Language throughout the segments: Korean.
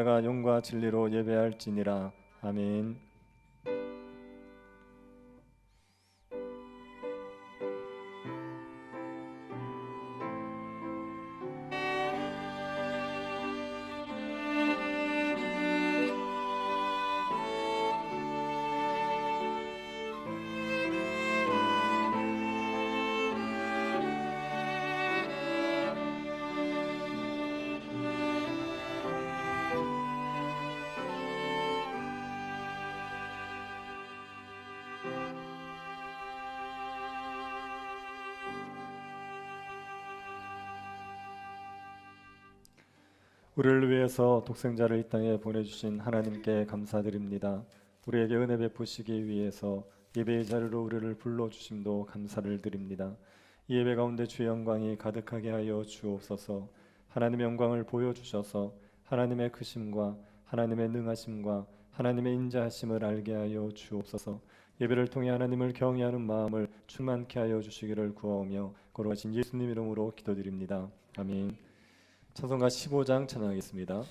내가 용과 진리로 예배할지니라. 아멘. 우리를 위해서 독생자를 이 땅에 보내주신 하나님께 감사드립니다. 우리에게 은혜 베푸시기 위해서 예배의 자리로 우리를 불러주심도 감사를 드립니다. 이 예배 가운데 주의 영광이 가득하게 하여 주옵소서. 하나님의 영광을 보여주셔서 하나님의 크심과 하나님의 능하심과 하나님의 인자하심을 알게 하여 주옵소서. 예배를 통해 하나님을 경외하는 마음을 충만케 하여 주시기를 구하오며 거룩하신 예수님 이름으로 기도드립니다. 아멘. 찬송가 15장 찬양하겠습니다.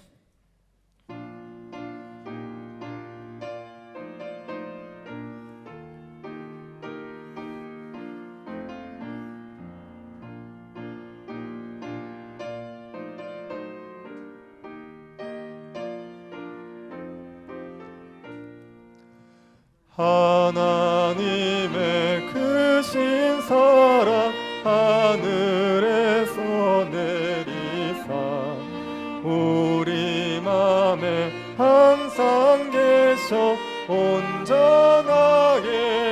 하나님의 크신 사랑 하늘에서 내리사 우리 맘에 항상 계셔 온전하게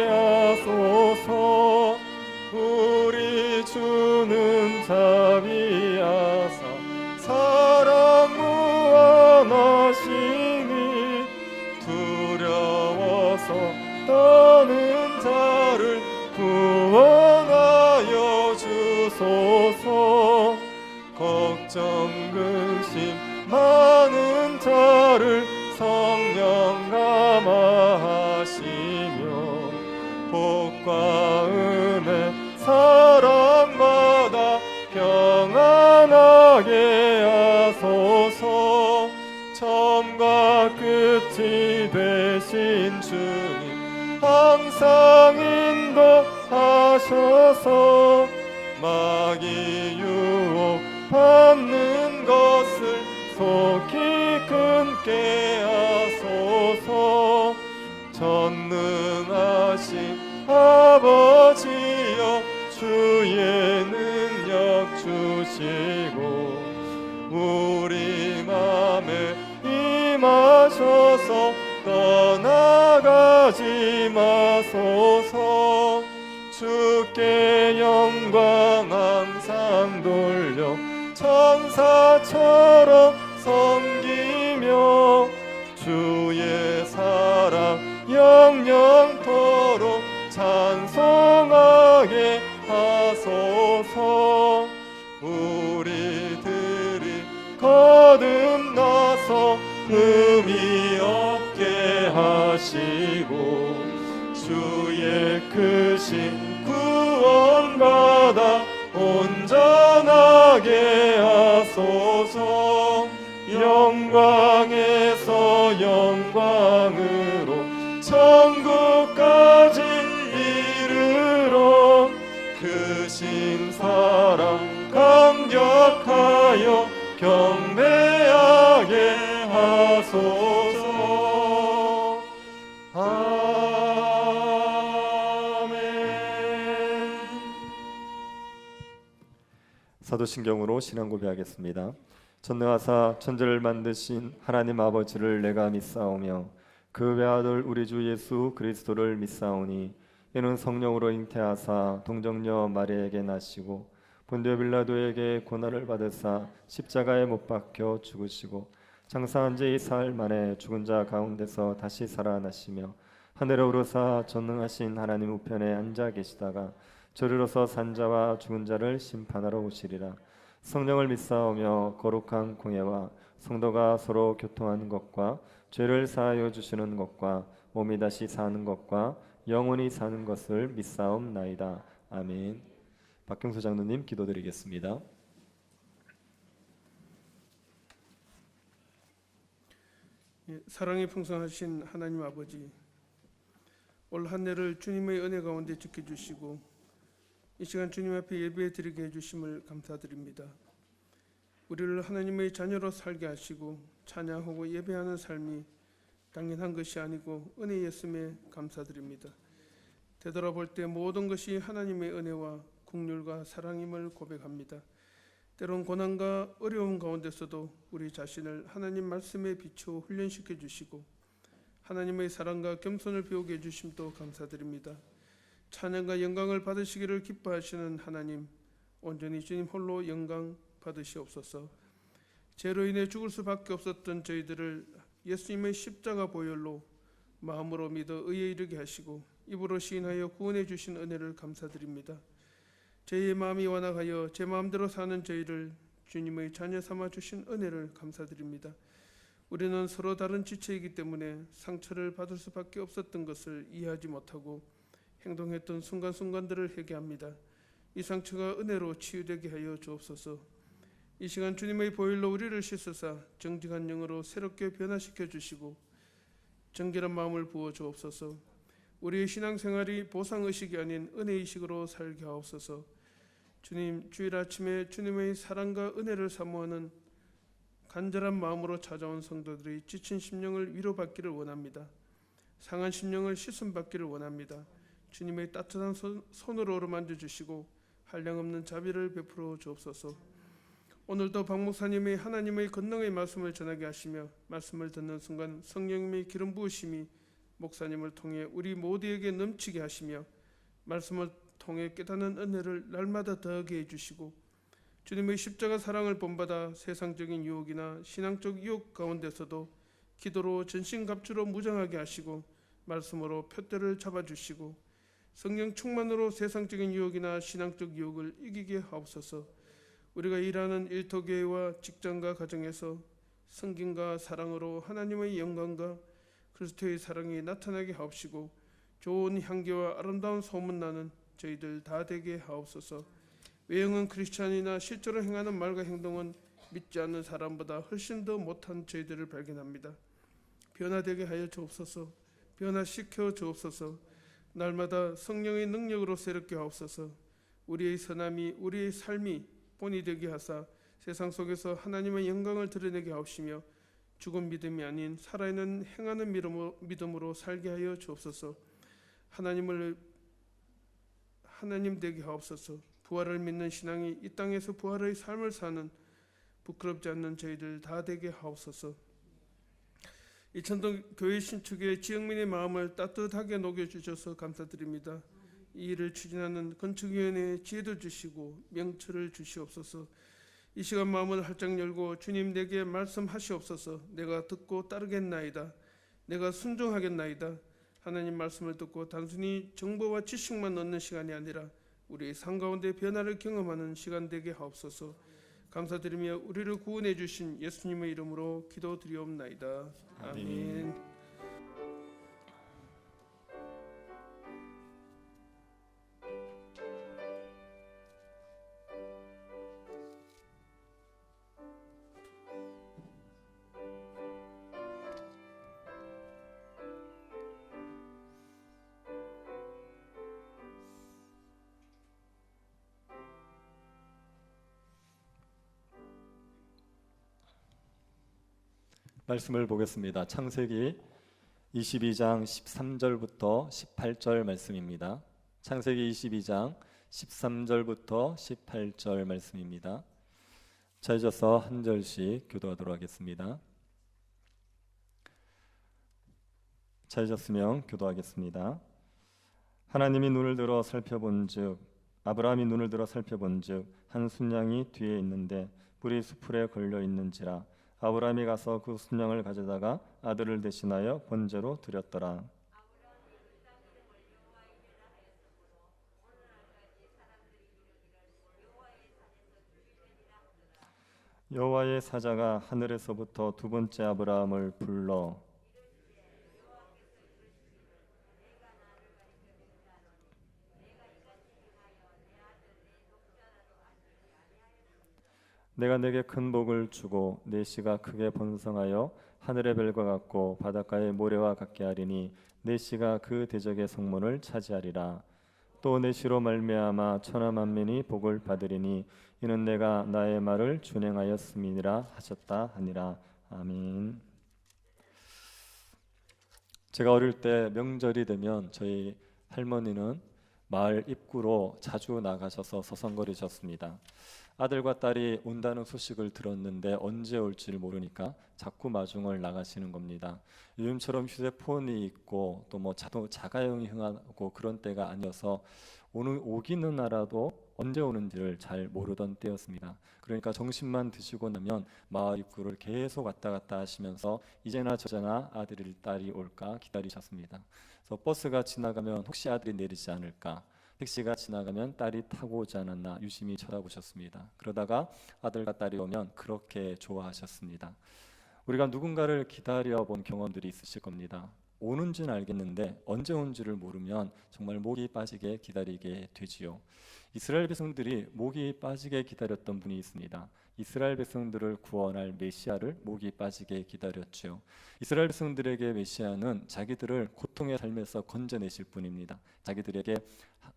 하소서. 우리 주는 자비하사 사랑 무한하시니 두려워서 떠는 자를 구원하여 주소서. 걱정 근심 많은 자를 성령 감화하시며 복과 은혜 사랑마다 평안하게 하소서. 처음과 끝이 되신 주님 항상 인도하셔서 마귀 유혹 받는 것을 속히 끊게 하소서. 전능하신 아버지여 주의 능력 주시고 우리 맘에 임하셔서 떠나가지 마소서. 주께 영광 항상 돌려 천사처럼 섬기며 주의 사랑 영영토록 찬송하게 하소서. 우리들이 거듭나서 흠이 없게 하시고 주의 크신 구원받아 온전하게 하소서. 영광에서 영광으로 천국까지 이르러 크신 사랑 감격하여 경배하게 하소서. 아멘. 사도신경으로 신앙 고백하겠습니다. 전능하사 천지를 만드신 하나님 아버지를 내가 믿사오며 그 외아들 우리 주 예수 그리스도를 믿사오니 이는 성령으로 잉태하사 동정녀 마리아에게 나시고 본디오 빌라도에게 고난을 받으사 십자가에 못 박혀 죽으시고 장사한 지 4일 만에 죽은 자 가운데서 다시 살아나시며 하늘에 오르사 전능하신 하나님 우편에 앉아 계시다가 저리로서 산 자와 죽은 자를 심판하러 오시리라. 성령을 믿사오며 거룩한 공예와 성도가 서로 교통하는 것과 죄를 사하여 주시는 것과 몸이 다시 사는 것과 영원히 사는 것을 믿사옵나이다. 아멘. 박경수 장로님 기도드리겠습니다. 사랑이 풍성하신 하나님 아버지, 올 한 해를 주님의 은혜 가운데 지켜주시고 이 시간 주님 앞에 예배 드리게 해주심을 감사드립니다. 우리를 하나님의 자녀로 살게 하시고 찬양하고 예배하는 삶이 당연한 것이 아니고 은혜였음에 감사드립니다. 되돌아볼 때 모든 것이 하나님의 은혜와 긍휼과 사랑임을 고백합니다. 때론 고난과 어려움 가운데서도 우리 자신을 하나님 말씀에 비추어 훈련시켜 주시고 하나님의 사랑과 겸손을 배우게 해주심도 감사드립니다. 찬양과 영광을 받으시기를 기뻐하시는 하나님, 온전히 주님 홀로 영광 받으시옵소서. 죄로 인해 죽을 수밖에 없었던 저희들을 예수님의 십자가 보혈로 마음으로 믿어 의에 이르게 하시고 입으로 시인하여 구원해 주신 은혜를 감사드립니다. 저희의 마음이 완악하여 제 마음대로 사는 저희를 주님의 자녀 삼아 주신 은혜를 감사드립니다. 우리는 서로 다른 지체이기 때문에 상처를 받을 수밖에 없었던 것을 이해하지 못하고 행동했던 순간순간들을 회개합니다. 이 상처가 은혜로 치유되게 하여 주옵소서. 이 시간 주님의 보혈로 우리를 씻으사 정직한 영으로 새롭게 변화시켜 주시고 정결한 마음을 부어 주옵소서. 우리의 신앙생활이 보상의식이 아닌 은혜의식으로 살게 하옵소서. 주님, 주일 아침에 주님의 사랑과 은혜를 사모하는 간절한 마음으로 찾아온 성도들이 지친 심령을 위로받기를 원합니다. 상한 심령을 씻음받기를 원합니다. 주님의 따뜻한 손으로 어루만져 주시고 한량없는 자비를 베풀어 주옵소서. 오늘도 박 목사님의 하나님의 권능의 말씀을 전하게 하시며 말씀을 듣는 순간 성령님의 기름 부으심이 목사님을 통해 우리 모두에게 넘치게 하시며 말씀을 통해 깨닫는 은혜를 날마다 더하게 해주시고 주님의 십자가 사랑을 본받아 세상적인 유혹이나 신앙적 유혹 가운데서도 기도로 전신갑주로 무장하게 하시고 말씀으로 표대를 잡아주시고 성령 충만으로 세상적인 유혹이나 신앙적 유혹을 이기게 하옵소서. 우리가 일하는 일터교회와 직장과 가정에서 성김과 사랑으로 하나님의 영광과 그리스도의 사랑이 나타나게 하옵시고 좋은 향기와 아름다운 소문나는 저희들 다 되게 하옵소서. 외형은 크리스찬이나 실제로 행하는 말과 행동은 믿지 않는 사람보다 훨씬 더 못한 저희들을 발견합니다. 변화되게 하여 주옵소서. 변화시켜 주옵소서. 날마다 성령의 능력으로 새롭게 하옵소서. 우리의 선함이 우리의 삶이 본이 되게 하사 세상 속에서 하나님의 영광을 드러내게 하옵시며 죽은 믿음이 아닌 살아있는 행하는 믿음으로 살게 하여 주옵소서. 하나님 되게 하옵소서. 부활을 믿는 신앙이 이 땅에서 부활의 삶을 사는 부끄럽지 않는 저희들 다 되게 하옵소서. 이천동 교회 신축의 지영민의 마음을 따뜻하게 녹여주셔서 감사드립니다. 이 일을 추진하는 건축위원회에 지혜도 주시고 명철을 주시옵소서. 이 시간 마음을 활짝 열고 주님 내게 말씀하시옵소서. 내가 듣고 따르겠나이다. 내가 순종하겠나이다. 하나님 말씀을 듣고 단순히 정보와 지식만 얻는 시간이 아니라 우리의 삶 가운데 변화를 경험하는 시간 되게 하옵소서. 감사드리며 우리를 구원해 주신 예수님의 이름으로 기도드리옵나이다. 아멘. 말씀을 보겠습니다. 창세기 22장 13절부터 18절 말씀입니다. 창세기 22장 13절부터 18절 말씀입니다. 찾으셔서 한 절씩 교도하도록 하겠습니다. 찾으셨으면 교도하겠습니다. 하나님이 눈을 들어 살펴본즉 아브라함이 눈을 들어 살펴본즉 한 순양이 뒤에 있는데 뿔이 수풀에 걸려 있는지라 아브라함이 가서 그 순양을 가져다가 아들을 대신하여 번제로 드렸더라. 여호와의 사자가 하늘에서부터 두 번째 아브라함을 불러 내가 내게 큰 복을 주고 내 씨가 크게 번성하여 하늘의 별과 같고 바닷가의 모래와 같게 하리니 내 씨가 그 대적의 성문을 차지하리라. 또 내 씨로 말미암아 천하 만민이 복을 받으리니 이는 내가 나의 말을 준행하였음이니라 하셨다 하니라. 아멘. 제가 어릴 때 명절이 되면 저희 할머니는 마을 입구로 자주 나가셔서 서성거리셨습니다. 아들과 딸이 온다는 소식을 들었는데 언제 올지를 모르니까 자꾸 마중을 나가시는 겁니다. 요즘처럼 휴대폰이 있고 또 뭐 자가용이 흥하고 그런 때가 아니어서 오기는 알아도 언제 오는지를 잘 모르던 때였습니다. 그러니까 점심만 드시고 나면 마을 입구를 계속 왔다 갔다 하시면서 이제나 저제나 아들이 딸이 올까 기다리셨습니다. 그래서 버스가 지나가면 혹시 아들이 내리지 않을까, 택시가 지나가면 딸이 타고 오지 않았나 유심히 쳐다보셨습니다. 그러다가 아들과 딸이 오면 그렇게 좋아하셨습니다. 우리가 누군가를 기다려 본 경험들이 있으실 겁니다. 오는지는 알겠는데 언제 온지를 모르면 정말 목이 빠지게 기다리게 되지요. 이스라엘 백성들이 목이 빠지게 기다렸던 분이 있습니다. 이스라엘 백성들을 구원할 메시아를 목이 빠지게 기다렸죠. 이스라엘 백성들에게 메시아는 자기들을 고통의 삶에서 건져내실 분입니다. 자기들에게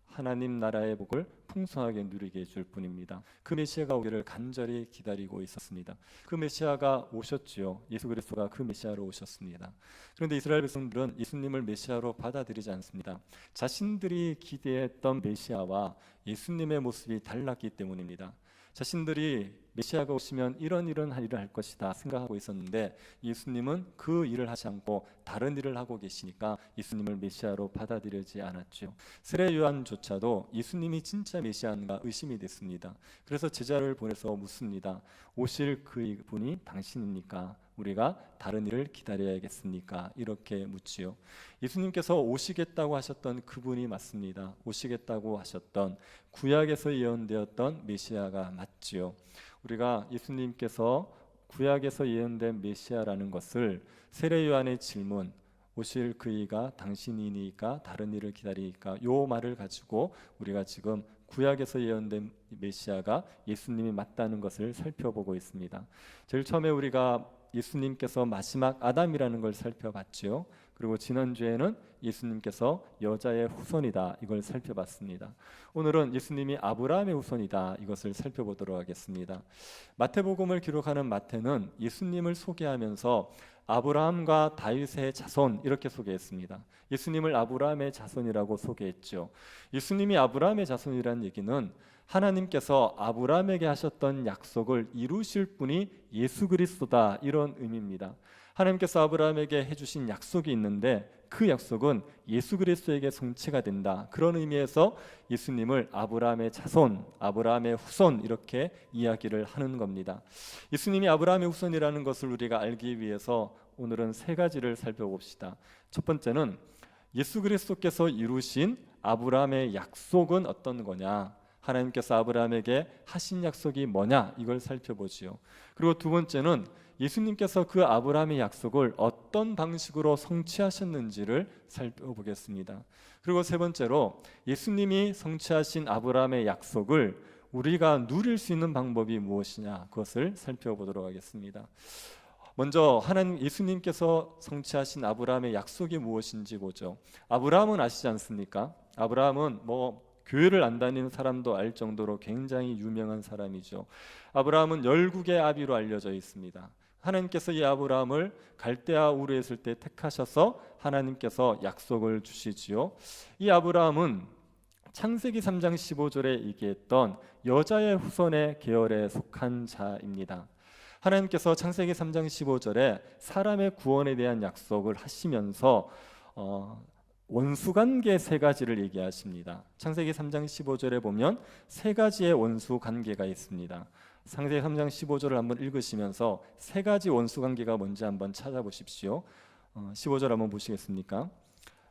하나님 나라의 복을 풍성하게 누리게 해줄 분입니다. 그 메시아가 오기를 간절히 기다리고 있었습니다. 그 메시아가 오셨지요. 예수 그리스도가 그 메시아로 오셨습니다. 그런데 이스라엘 백성들은 예수님을 메시아로 받아들이지 않습니다. 자신들이 기대했던 메시아와 예수님의 모습이 달랐기 때문입니다. 자신들이 메시아가 오시면 이런 일을 할 것이다 생각하고 있었는데 예수님은 그 일을 하지 않고 다른 일을 하고 계시니까 예수님을 메시아로 받아들이지 않았죠. 세례 요한조차도 예수님이 진짜 메시아인가 의심이 됐습니다. 그래서 제자를 보내서 묻습니다. 오실 그 분이 당신입니까? 우리가 다른 일을 기다려야겠습니까? 이렇게 묻지요. 예수님께서 오시겠다고 하셨던 그분이 맞습니다. 오시겠다고 하셨던 구약에서 예언되었던 메시아가 맞지요. 우리가 예수님께서 구약에서 예언된 메시아라는 것을 세례 요한의 질문, 오실 그이가 당신이니까 다른 일을 기다리니까 요 말을 가지고 우리가 지금 구약에서 예언된 메시아가 예수님이 맞다는 것을 살펴보고 있습니다. 제일 처음에 우리가 예수님께서 마지막 아담이라는 걸 살펴봤죠. 그리고 지난주에는 예수님께서 여자의 후손이다 이걸 살펴봤습니다. 오늘은 예수님이 아브라함의 후손이다 이것을 살펴보도록 하겠습니다. 마태복음을 기록하는 마태는 예수님을 소개하면서 아브라함과 다윗의 자손 이렇게 소개했습니다. 예수님을 아브라함의 자손이라고 소개했죠. 예수님이 아브라함의 자손이라는 얘기는 하나님께서 아브라함에게 하셨던 약속을 이루실 분이 예수 그리스도다 이런 의미입니다. 하나님께서 아브라함에게 해주신 약속이 있는데 그 약속은 예수 그리스도에게 성취가 된다. 그런 의미에서 예수님을 아브라함의 자손, 아브라함의 후손 이렇게 이야기를 하는 겁니다. 예수님이 아브라함의 후손이라는 것을 우리가 알기 위해서 오늘은 세 가지를 살펴봅시다. 첫 번째는 예수 그리스도께서 이루신 아브라함의 약속은 어떤 거냐? 하나님께서 아브라함에게 하신 약속이 뭐냐? 이걸 살펴보지요. 그리고 두 번째는 예수님께서 그 아브라함의 약속을 어떤 방식으로 성취하셨는지를 살펴보겠습니다. 그리고 세 번째로 예수님이 성취하신 아브라함의 약속을 우리가 누릴 수 있는 방법이 무엇이냐 그것을 살펴보도록 하겠습니다. 먼저 하나님 예수님께서 성취하신 아브라함의 약속이 무엇인지 보죠. 아브라함은 아시지 않습니까? 아브라함은 교회를 안 다니는 사람도 알 정도로 굉장히 유명한 사람이죠. 아브라함은 열국의 아비로 알려져 있습니다. 하나님께서 이 아브라함을 갈대아 우르에 있을 때 택하셔서 하나님께서 약속을 주시지요. 이 아브라함은 창세기 3장 15절에 얘기했던 여자의 후손의 계열에 속한 자입니다. 하나님께서 창세기 3장 15절에 사람의 구원에 대한 약속을 하시면서 원수관계 세 가지를 얘기하십니다. 창세기 3장 15절에 보면 세 가지의 원수관계가 있습니다. 창세기 3장 15절을 한번 읽으시면서 세 가지 원수관계가 뭔지 한번 찾아보십시오. 15절 한번 보시겠습니까?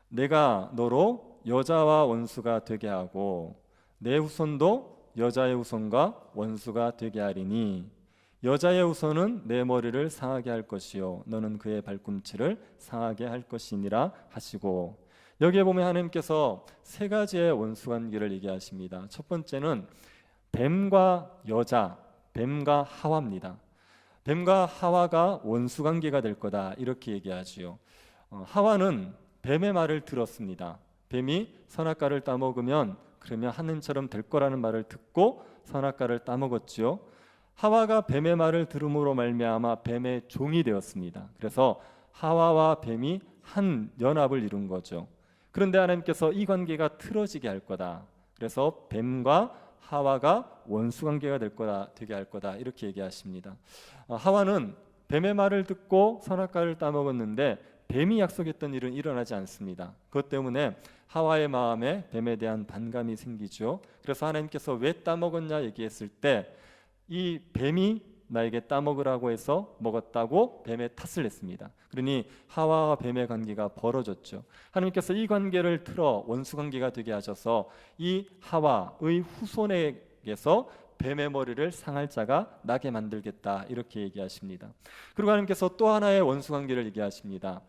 내가 너로 여자와 원수가 되게 하고 내 후손도 여자의 후손과 원수가 되게 하리니 여자의 후손은 내 머리를 상하게 할 것이요 너는 그의 발꿈치를 상하게 할 것이니라 하시고, 여기에 보면 하나님께서 세 가지의 원수관계를 얘기하십니다. 첫 번째는 뱀과 여자, 뱀과 하와입니다. 뱀과 하와가 원수 관계가 될 거다 이렇게 얘기하지요. 하와는 뱀의 말을 들었습니다. 뱀이 선악과를 따먹으면 그러면 하느님처럼 될 거라는 말을 듣고 선악과를 따먹었지요. 하와가 뱀의 말을 들음으로 말미암아 뱀의 종이 되었습니다. 그래서 하와와 뱀이 한 연합을 이룬 거죠. 그런데 하나님께서 이 관계가 틀어지게 할 거다. 그래서 뱀과 하와가 원수 관계가 될 거다, 되게 할 거다 이렇게 얘기하십니다. 하와는 뱀의 말을 듣고 선악과를 따먹었는데 뱀이 약속했던 일은 일어나지 않습니다. 그것 때문에 하와의 마음에 뱀에 대한 반감이 생기죠. 그래서 하나님께서 왜 따먹었냐 얘기했을 때 이 뱀이 나에게 따먹으라고 해서 먹었다고 뱀에 탓을 했습니다. 그러니 하와와 뱀의 관계가 벌어졌죠. 하나님께서 이 관계를 틀어 원수 관계가 되게 하셔서 이 하와의 후손에게서 뱀의 머리를 상할 자가 나게 만들겠다 이렇게 얘기하십니다. 그리고 하나님께서 또 하나의 원수 관계를 얘기하십니다.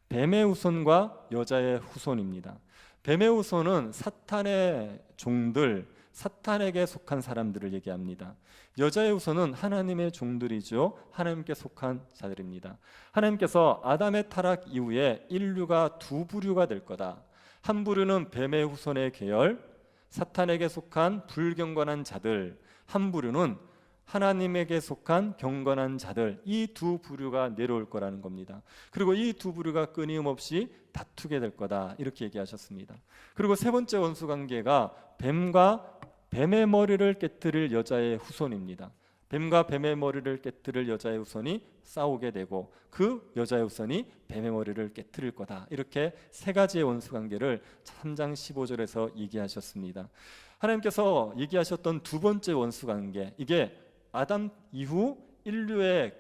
뱀의 후손과 여자의 후손입니다. 뱀의 후손은 사탄의 종들, 사탄에게 속한 사람들을 얘기합니다. 여자의 후손은 하나님의 종들이죠. 하나님께 속한 자들입니다. 하나님께서 아담의 타락 이후에 인류가 두 부류가 될 거다. 한 부류는 뱀의 후손의 계열, 사탄에게 속한 불경건한 자들, 한 부류는 하나님에게 속한 경건한 자들, 이 두 부류가 내려올 거라는 겁니다. 그리고 이 두 부류가 끊임없이 다투게 될 거다 이렇게 얘기하셨습니다. 그리고 세 번째 원수 관계가 뱀과 뱀의 머리를 깨뜨릴 여자의 후손입니다. 뱀과 뱀의 머리를 깨뜨릴 여자의 후손이 싸우게 되고 그 여자의 후손이 뱀의 머리를 깨뜨릴 거다. 이렇게 세 가지의 원수 관계를 3장 15절에서 얘기하셨습니다. 하나님께서 얘기하셨던 두 번째 원수 관계, 이게 아담 이후 인류의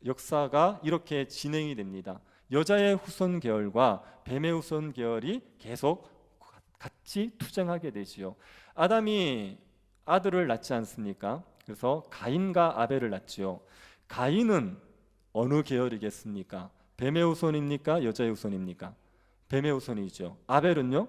역사가 이렇게 진행이 됩니다. 여자의 후손 계열과 뱀의 후손 계열이 계속 같이 투쟁하게 되지요. 아담이 아들을 낳지 않습니까? 그래서 가인과 아벨을 낳지요. 가인은 어느 계열이겠습니까? 뱀의 후손입니까? 여자의 후손입니까? 뱀의 후손이죠. 아벨은요?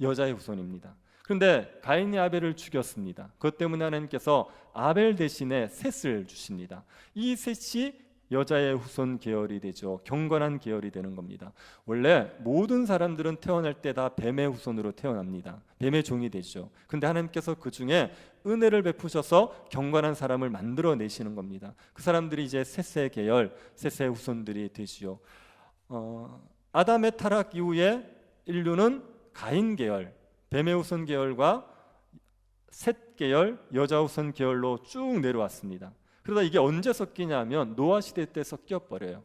여자의 후손입니다. 그런데 가인이 아벨을 죽였습니다. 그것 때문에 하나님께서 아벨 대신에 셋을 주십니다. 이 셋이 여자의 후손 계열이 되죠. 경건한 계열이 되는 겁니다. 원래 모든 사람들은 태어날 때 다 뱀의 후손으로 태어납니다. 뱀의 종이 되죠. 근데 하나님께서 그 중에 은혜를 베푸셔서 경건한 사람을 만들어내시는 겁니다. 그 사람들이 이제 셋의 계열, 셋의 후손들이 되지요. 아담의 타락 이후에 인류는 가인 계열, 뱀의 후손 계열과 셋 계열, 여자 후손 계열로 쭉 내려왔습니다. 그러다 이게 언제 섞이냐면 노아 시대 때 섞여 버려요.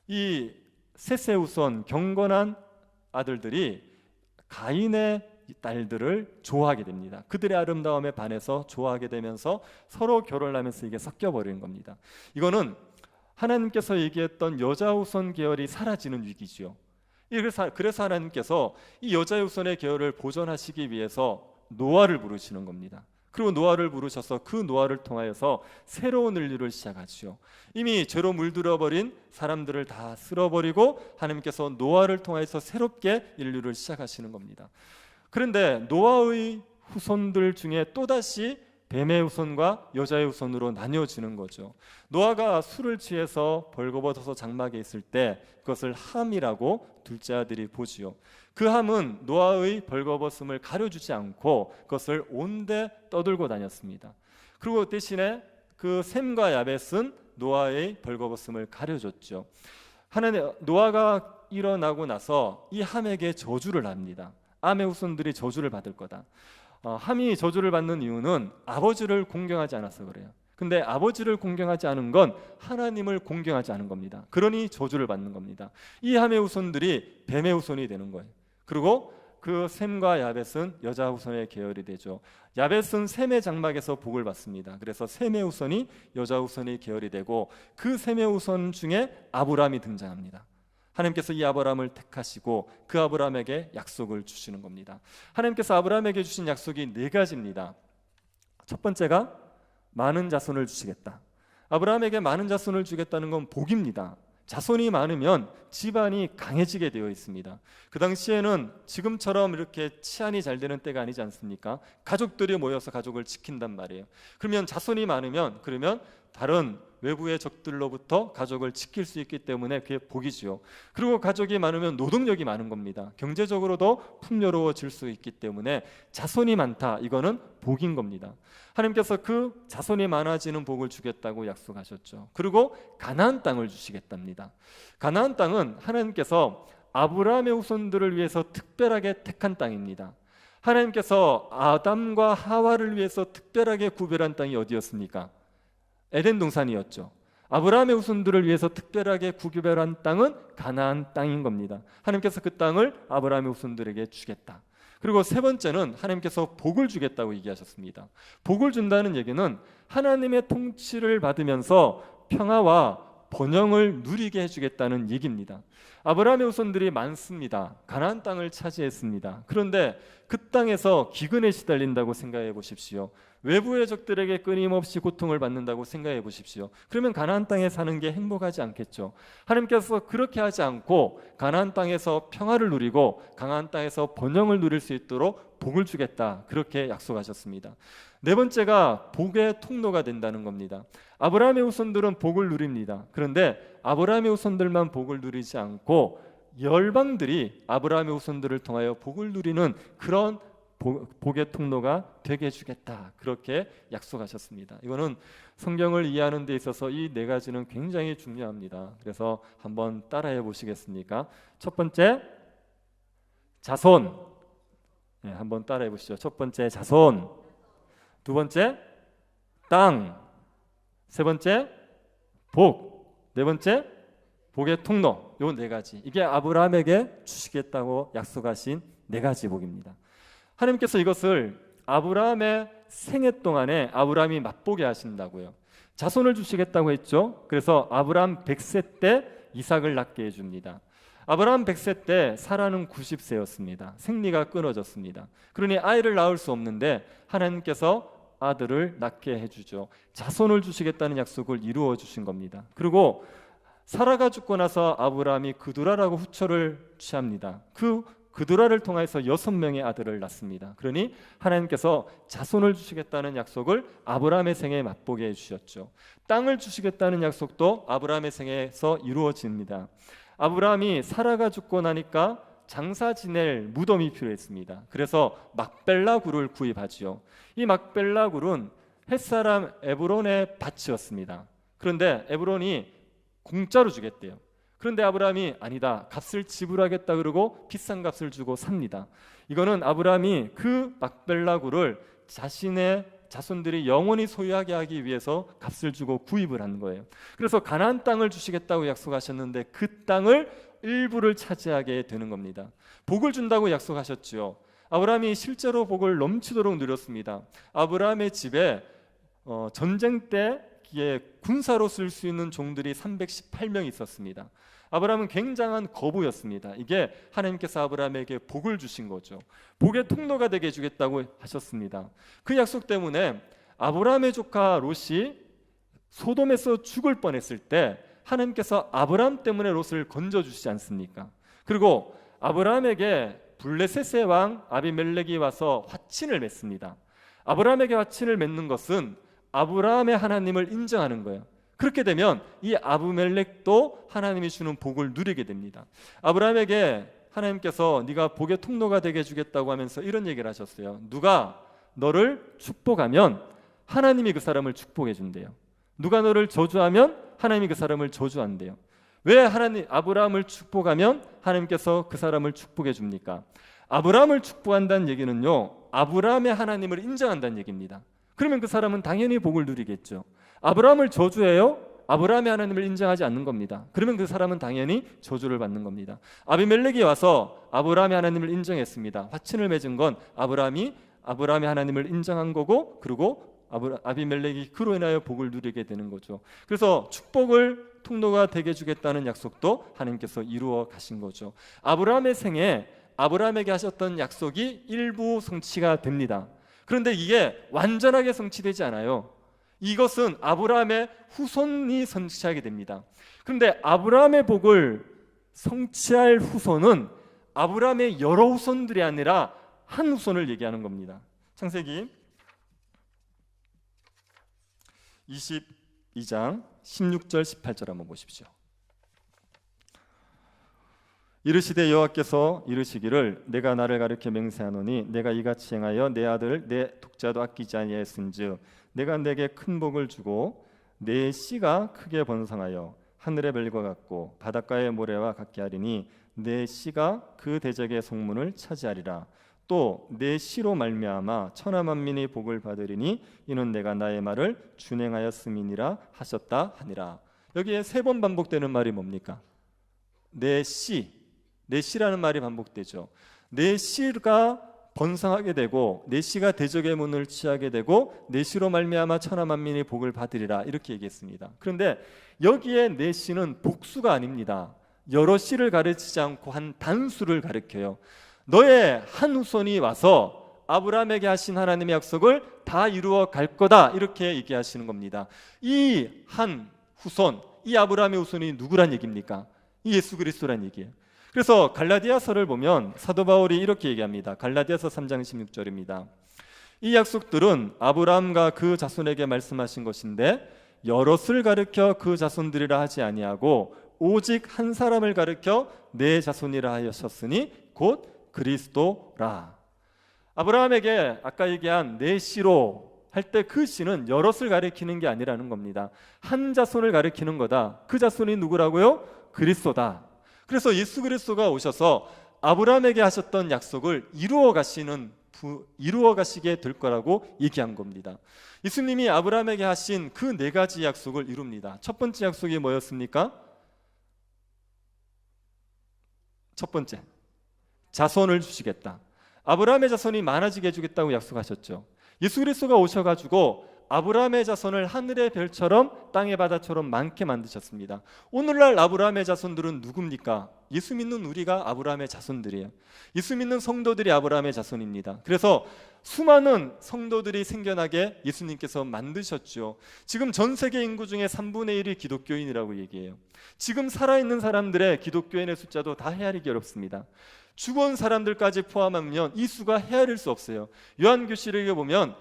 이 셋의 후손 경건한 아들들이 가인의 딸들을 좋아하게 됩니다. 그들의 아름다움에 반해서 좋아하게 되면서 서로 결혼하면서 이게 섞여 버리는 겁니다. 이거는 하나님께서 얘기했던 여자 후손 계열이 사라지는 위기지요. 그래서 하나님께서 이 여자 후손의 계열을 보존하시기 위해서 노아를 부르시는 겁니다. 그리고 노아를 부르셔서 그 노아를 통하여서 새로운 인류를 시작하지요. 이미 죄로 물들어버린 사람들을 다 쓸어버리고 하나님께서 노아를 통하여서 새롭게 인류를 시작하시는 겁니다. 그런데 노아의 후손들 중에 또다시 뱀의 후손과 여자의 후손으로 나뉘어지는 거죠. 노아가 술을 취해서 벌거벗어서 장막에 있을 때 그것을 함이라고 둘째 아들이 보지요. 그 함은 노아의 벌거벗음을 가려주지 않고 그것을 온데 떠들고 다녔습니다. 그리고 대신에 그 셈과 야벳은 노아의 벌거벗음을 가려줬죠. 노아가 일어나고 나서 이 함에게 저주를 합니다. 암의 후손들이 저주를 받을 거다. 함이 저주를 받는 이유는 아버지를 공경하지 않아서 그래요. 근데 아버지를 공경하지 않은 건 하나님을 공경하지 않은 겁니다. 그러니 저주를 받는 겁니다. 이 함의 후손들이 뱀의 후손이 되는 거예요. 그리고 그 셈과 야벳은 여자 후손의 계열이 되죠. 야벳은 셈의 장막에서 복을 받습니다. 그래서 셈의 후손이 여자 후손의 계열이 되고 그 셈의 후손 중에 아브라함이 등장합니다. 하나님께서 이 아브라함을 택하시고 그 아브라함에게 약속을 주시는 겁니다. 하나님께서 아브라함에게 주신 약속이 네 가지입니다. 첫 번째가 많은 자손을 주시겠다. 아브라함에게 많은 자손을 주겠다는 건 복입니다. 자손이 많으면 집안이 강해지게 되어 있습니다. 그 당시에는 지금처럼 이렇게 치안이 잘 되는 때가 아니지 않습니까? 가족들이 모여서 가족을 지킨단 말이에요. 그러면 자손이 많으면 그러면 다른 외부의 적들로부터 가족을 지킬 수 있기 때문에 그게 복이지요. 그리고 가족이 많으면 노동력이 많은 겁니다. 경제적으로도 풍요로워질 수 있기 때문에 자손이 많다, 이거는 복인 겁니다. 하나님께서 그 자손이 많아지는 복을 주겠다고 약속하셨죠. 그리고 가나안 땅을 주시겠답니다. 가나안 땅은 하나님께서 아브라함의 후손들을 위해서 특별하게 택한 땅입니다. 하나님께서 아담과 하와를 위해서 특별하게 구별한 땅이 어디였습니까? 에덴 동산이었죠. 아브라함의 후손들을 위해서 특별하게 구별한 땅은 가나안 땅인 겁니다. 하나님께서 그 땅을 아브라함의 후손들에게 주겠다. 그리고 세 번째는 하나님께서 복을 주겠다고 얘기하셨습니다. 복을 준다는 얘기는 하나님의 통치를 받으면서 평화와 번영을 누리게 해주겠다는 얘기입니다. 아브라함의 후손들이 많습니다. 가나안 땅을 차지했습니다. 그런데 그 땅에서 기근에 시달린다고 생각해 보십시오. 외부의 적들에게 끊임없이 고통을 받는다고 생각해 보십시오. 그러면 가나안 땅에 사는 게 행복하지 않겠죠. 하나님께서 그렇게 하지 않고 가나안 땅에서 평화를 누리고 가나안 땅에서 번영을 누릴 수 있도록 복을 주겠다, 그렇게 약속하셨습니다. 네 번째가 복의 통로가 된다는 겁니다. 아브라함의 후손들은 복을 누립니다. 그런데 아브라함의 후손들만 복을 누리지 않고 열방들이 아브라함의 후손들을 통하여 복을 누리는 그런 복의 통로가 되게 해주겠다, 그렇게 약속하셨습니다. 이거는 성경을 이해하는 데 있어서 이 네 가지는 굉장히 중요합니다. 그래서 한번 따라해 보시겠습니까? 첫 번째, 자손. 네, 한번 따라해 보시죠. 첫 번째, 자손. 두 번째, 땅. 세 번째, 복. 네 번째, 복의 통로. 요 네 가지. 이게 아브라함에게 주시겠다고 약속하신 네 가지 복입니다. 하나님께서 이것을 아브라함의 생애 동안에 아브라함이 맛보게 하신다고요. 자손을 주시겠다고 했죠. 그래서 아브라함 100세 때 이삭을 낳게 해줍니다. 아브라함 100세 때 사라는 90세였습니다. 생리가 끊어졌습니다. 그러니 아이를 낳을 수 없는데 하나님께서 아들을 낳게 해주죠. 자손을 주시겠다는 약속을 이루어 주신 겁니다. 그리고 사라가 죽고 나서 아브라함이 그두라라고 후처를 취합니다. 그두라를 통해서 6명의 아들을 낳습니다. 그러니 하나님께서 자손을 주시겠다는 약속을 아브라함의 생에 맛보게 해주셨죠. 땅을 주시겠다는 약속도 아브라함의 생에서 이루어집니다. 아브라함이 사라가 죽고 나니까 장사 지낼 무덤이 필요했습니다. 그래서 막벨라 굴을 구입하지요. 이 막벨라 굴은 햇사람 에브론의 밭이었습니다. 그런데 에브론이 공짜로 주겠대요. 그런데 아브라함이 아니다, 값을 지불하겠다 그러고 비싼 값을 주고 삽니다. 이거는 아브라함이 그 막벨라 굴을 자신의 자손들이 영원히 소유하게 하기 위해서 값을 주고 구입을 한 거예요. 그래서 가나안 땅을 주시겠다고 약속하셨는데 그 땅을 일부를 차지하게 되는 겁니다. 복을 준다고 약속하셨지요. 아브라함이 실제로 복을 넘치도록 누렸습니다. 아브라함의 집에 전쟁 때 군사로 쓸 수 있는 종들이 318명 있었습니다. 아브라함은 굉장한 거부였습니다. 이게 하나님께서 아브라함에게 복을 주신 거죠. 복의 통로가 되게 해주겠다고 하셨습니다. 그 약속 때문에 아브라함의 조카 롯이 소돔에서 죽을 뻔했을 때 하나님께서 아브라함 때문에 롯을 건져주시지 않습니까? 그리고 아브라함에게 블레셋의 왕 아비멜렉이 와서 화친을 맺습니다. 아브라함에게 화친을 맺는 것은 아브라함의 하나님을 인정하는 거예요. 그렇게 되면 이 아비멜렉도 하나님이 주는 복을 누리게 됩니다. 아브라함에게 하나님께서 네가 복의 통로가 되게 해주겠다고 하면서 이런 얘기를 하셨어요. 누가 너를 축복하면 하나님이 그 사람을 축복해 준대요. 누가 너를 저주하면 하나님이 그 사람을 저주한대요. 왜 아브라함을 축복하면 하나님께서 그 사람을 축복해 줍니까? 아브라함을 축복한다는 얘기는요, 아브라함의 하나님을 인정한다는 얘기입니다. 그러면 그 사람은 당연히 복을 누리겠죠. 아브라함을 저주해요? 아브라함의 하나님을 인정하지 않는 겁니다. 그러면 그 사람은 당연히 저주를 받는 겁니다. 아비멜렉이 와서 아브라함의 하나님을 인정했습니다. 화친을 맺은 건 아브라함의 하나님을 인정한 거고, 그리고 아비멜렉이 그로 인하여 복을 누리게 되는 거죠. 그래서 축복을 통로가 되게 주겠다는 약속도 하나님께서 이루어 가신 거죠. 아브라함의 생에 아브라함에게 하셨던 약속이 일부 성취가 됩니다. 그런데 이게 완전하게 성취되지 않아요. 이것은 아브라함의 후손이 성취하게 됩니다. 그런데 아브라함의 복을 성취할 후손은 아브라함의 여러 후손들이 아니라 한 후손을 얘기하는 겁니다. 창세기 22장 16절 18절 한번 보십시오. 이르시되 여호와께서 이르시기를 내가 나를 가리켜 맹세하노니 내가 이같이 행하여 내 아들 내 독자도 아끼지 아니하였은즉 내가 내게 큰 복을 주고 내 씨가 크게 번성하여 하늘의 별과 같고 바닷가의 모래와 같게 하리니 내 씨가 그 대적의 성문을 차지하리라. 또 내 씨로 말미암아 천하 만민이 복을 받으리니 이는 내가 나의 말을 준행하였음이니라 하셨다 하니라. 여기에 3번 반복되는 말이 뭡니까? 내 씨, 내 씨라는 말이 반복되죠. 내 씨가 번성하게 되고 내 씨가 대적의 문을 취하게 되고 내 씨로 말미암아 천하 만민이 복을 받으리라 이렇게 얘기했습니다. 그런데 여기에 내 씨는 복수가 아닙니다. 여러 씨를 가르치지 않고 한 단수를 가르쳐요. 너의 한 후손이 와서 아브라함에게 하신 하나님의 약속을 다 이루어 갈 거다 이렇게 얘기하시는 겁니다. 이 한 후손, 이 아브라함의 후손이 누구란 얘기입니까? 이 예수 그리스도란 얘기예요. 그래서 갈라디아서를 보면 사도 바울이 이렇게 얘기합니다. 갈라디아서 3장 16절입니다. 이 약속들은 아브라함과 그 자손에게 말씀하신 것인데 여럿을 가르쳐 그 자손들이라 하지 아니하고 오직 한 사람을 가르쳐 내 자손이라 하셨으니 곧 그리스도라. 아브라함에게 아까 얘기한 내 씨로 할 때 그 씨는 여럿을 가리키는 게 아니라는 겁니다. 한 자손을 가리키는 거다. 그 자손이 누구라고요? 그리스도다. 그래서 예수 그리스도가 오셔서 아브라함에게 하셨던 약속을 이루어 가시게 될 거라고 얘기한 겁니다. 예수님이 아브라함에게 하신 그 4가지 약속을 이룹니다. 첫 번째 약속이 뭐였습니까? 첫 번째, 자손을 주시겠다. 아브라함의 자손이 많아지게 해주겠다고 약속하셨죠. 예수 그리스도가 오셔가지고 아브라함의 자손을 하늘의 별처럼 땅의 바다처럼 많게 만드셨습니다. 오늘날 아브라함의 자손들은 누굽니까? 예수 믿는 우리가 아브라함의 자손들이에요. 예수 믿는 성도들이 아브라함의 자손입니다. 그래서 수많은 성도들이 생겨나게 예수님께서 만드셨죠. 지금 전 세계 인구 중에 3분의 1이 기독교인이라고 얘기해요. 지금 살아있는 사람들의 기독교인의 숫자도 다 헤아리기 어렵습니다. 죽은 사람들까지 포함하면 이 수가 헤아릴 수 없어요. 요한계시록에 보면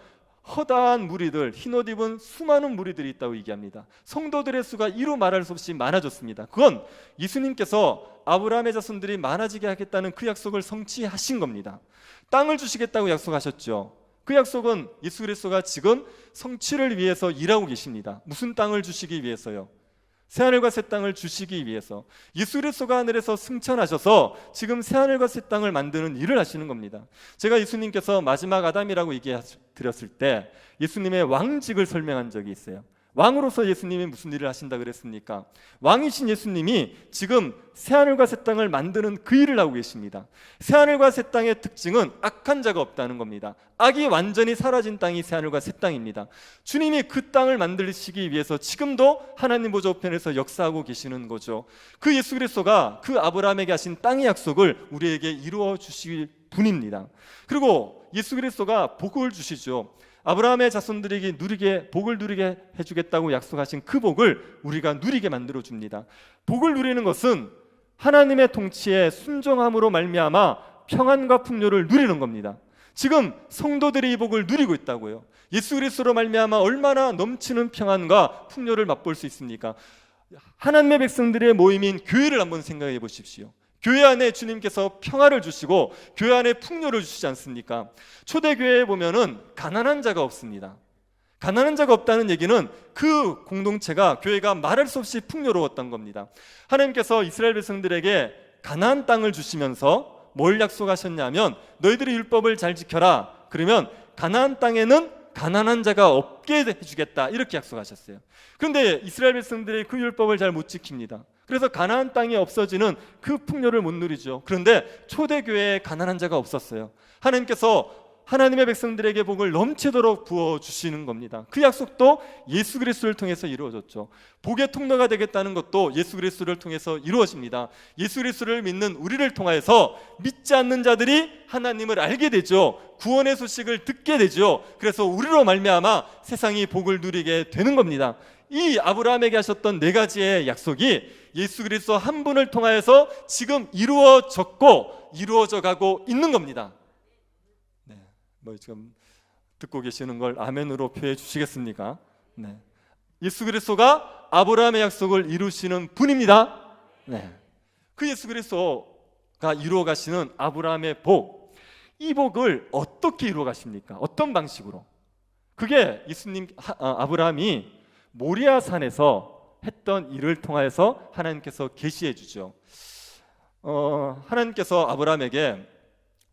허다한 무리들, 흰옷 입은 수많은 무리들이 있다고 얘기합니다. 성도들의 수가 이루 말할 수 없이 많아졌습니다. 그건 예수님께서 아브라함의 자손들이 많아지게 하겠다는 그 약속을 성취하신 겁니다. 땅을 주시겠다고 약속하셨죠. 그 약속은 예수 그리스도가 지금 성취를 위해서 일하고 계십니다. 무슨 땅을 주시기 위해서요? 새하늘과 새 땅을 주시기 위해서. 예수 그리스도가 하늘에서 승천하셔서 지금 새하늘과 새 땅을 만드는 일을 하시는 겁니다. 제가 예수님께서 마지막 아담이라고 얘기 드렸을 때 예수님의 왕직을 설명한 적이 있어요. 왕으로서 예수님이 무슨 일을 하신다 그랬습니까? 왕이신 예수님이 지금 새하늘과 새 땅을 만드는 그 일을 하고 계십니다. 새하늘과 새 땅의 특징은 악한 자가 없다는 겁니다. 악이 완전히 사라진 땅이 새하늘과 새 땅입니다. 주님이 그 땅을 만들시기 위해서 지금도 하나님 보좌 우편에서 역사하고 계시는 거죠. 그 예수 그리스도가 그 아브라함에게 하신 땅의 약속을 우리에게 이루어 주실 분입니다. 그리고 예수 그리스도가 복을 주시죠. 아브라함의 자손들에게 복을 누리게 해주겠다고 약속하신 그 복을 우리가 누리게 만들어 줍니다. 복을 누리는 것은 하나님의 통치에 순종함으로 말미암아 평안과 풍요를 누리는 겁니다. 지금 성도들이 이 복을 누리고 있다고요. 예수 그리스도로 말미암아 얼마나 넘치는 평안과 풍요를 맛볼 수 있습니까? 하나님의 백성들의 모임인 교회를 한번 생각해 보십시오. 교회 안에 주님께서 평화를 주시고 교회 안에 풍요를 주시지 않습니까? 초대교회에 보면은 가난한 자가 없습니다. 가난한 자가 없다는 얘기는 그 공동체가, 교회가 말할 수 없이 풍요로웠던 겁니다. 하나님께서 이스라엘 백성들에게 가나안 땅을 주시면서 뭘 약속하셨냐면 너희들이 율법을 잘 지켜라. 그러면 가나안 땅에는 가난한 자가 없게 해주겠다 이렇게 약속하셨어요. 그런데 이스라엘 백성들이 그 율법을 잘 못 지킵니다. 그래서 가나안 땅이 없어지는 그 풍요를 못 누리죠. 그런데 초대교회에 가난한 자가 없었어요. 하나님께서 하나님의 백성들에게 복을 넘치도록 부어주시는 겁니다. 그 약속도 예수 그리스도를 통해서 이루어졌죠. 복의 통로가 되겠다는 것도 예수 그리스도를 통해서 이루어집니다. 예수 그리스도를 믿는 우리를 통하여서 믿지 않는 자들이 하나님을 알게 되죠. 구원의 소식을 듣게 되죠. 그래서 우리로 말미암아 세상이 복을 누리게 되는 겁니다. 이 아브라함에게 하셨던 4가지의 약속이 예수 그리스도 한 분을 통하여서 지금 이루어졌고 이루어져 가고 있는 겁니다. 지금 듣고 계시는 걸 아멘으로 표해 주시겠습니까? 네. 예수 그리스도가 아브라함의 약속을 이루시는 분입니다. 네. 그 예수 그리스도가 이루어 가시는 아브라함의 복, 이 복을 어떻게 이루어 가십니까? 어떤 방식으로? 그게 아브라함이 모리아 산에서 했던 일을 통하여서 하나님께서 계시해 주죠. 하나님께서 아브라함에게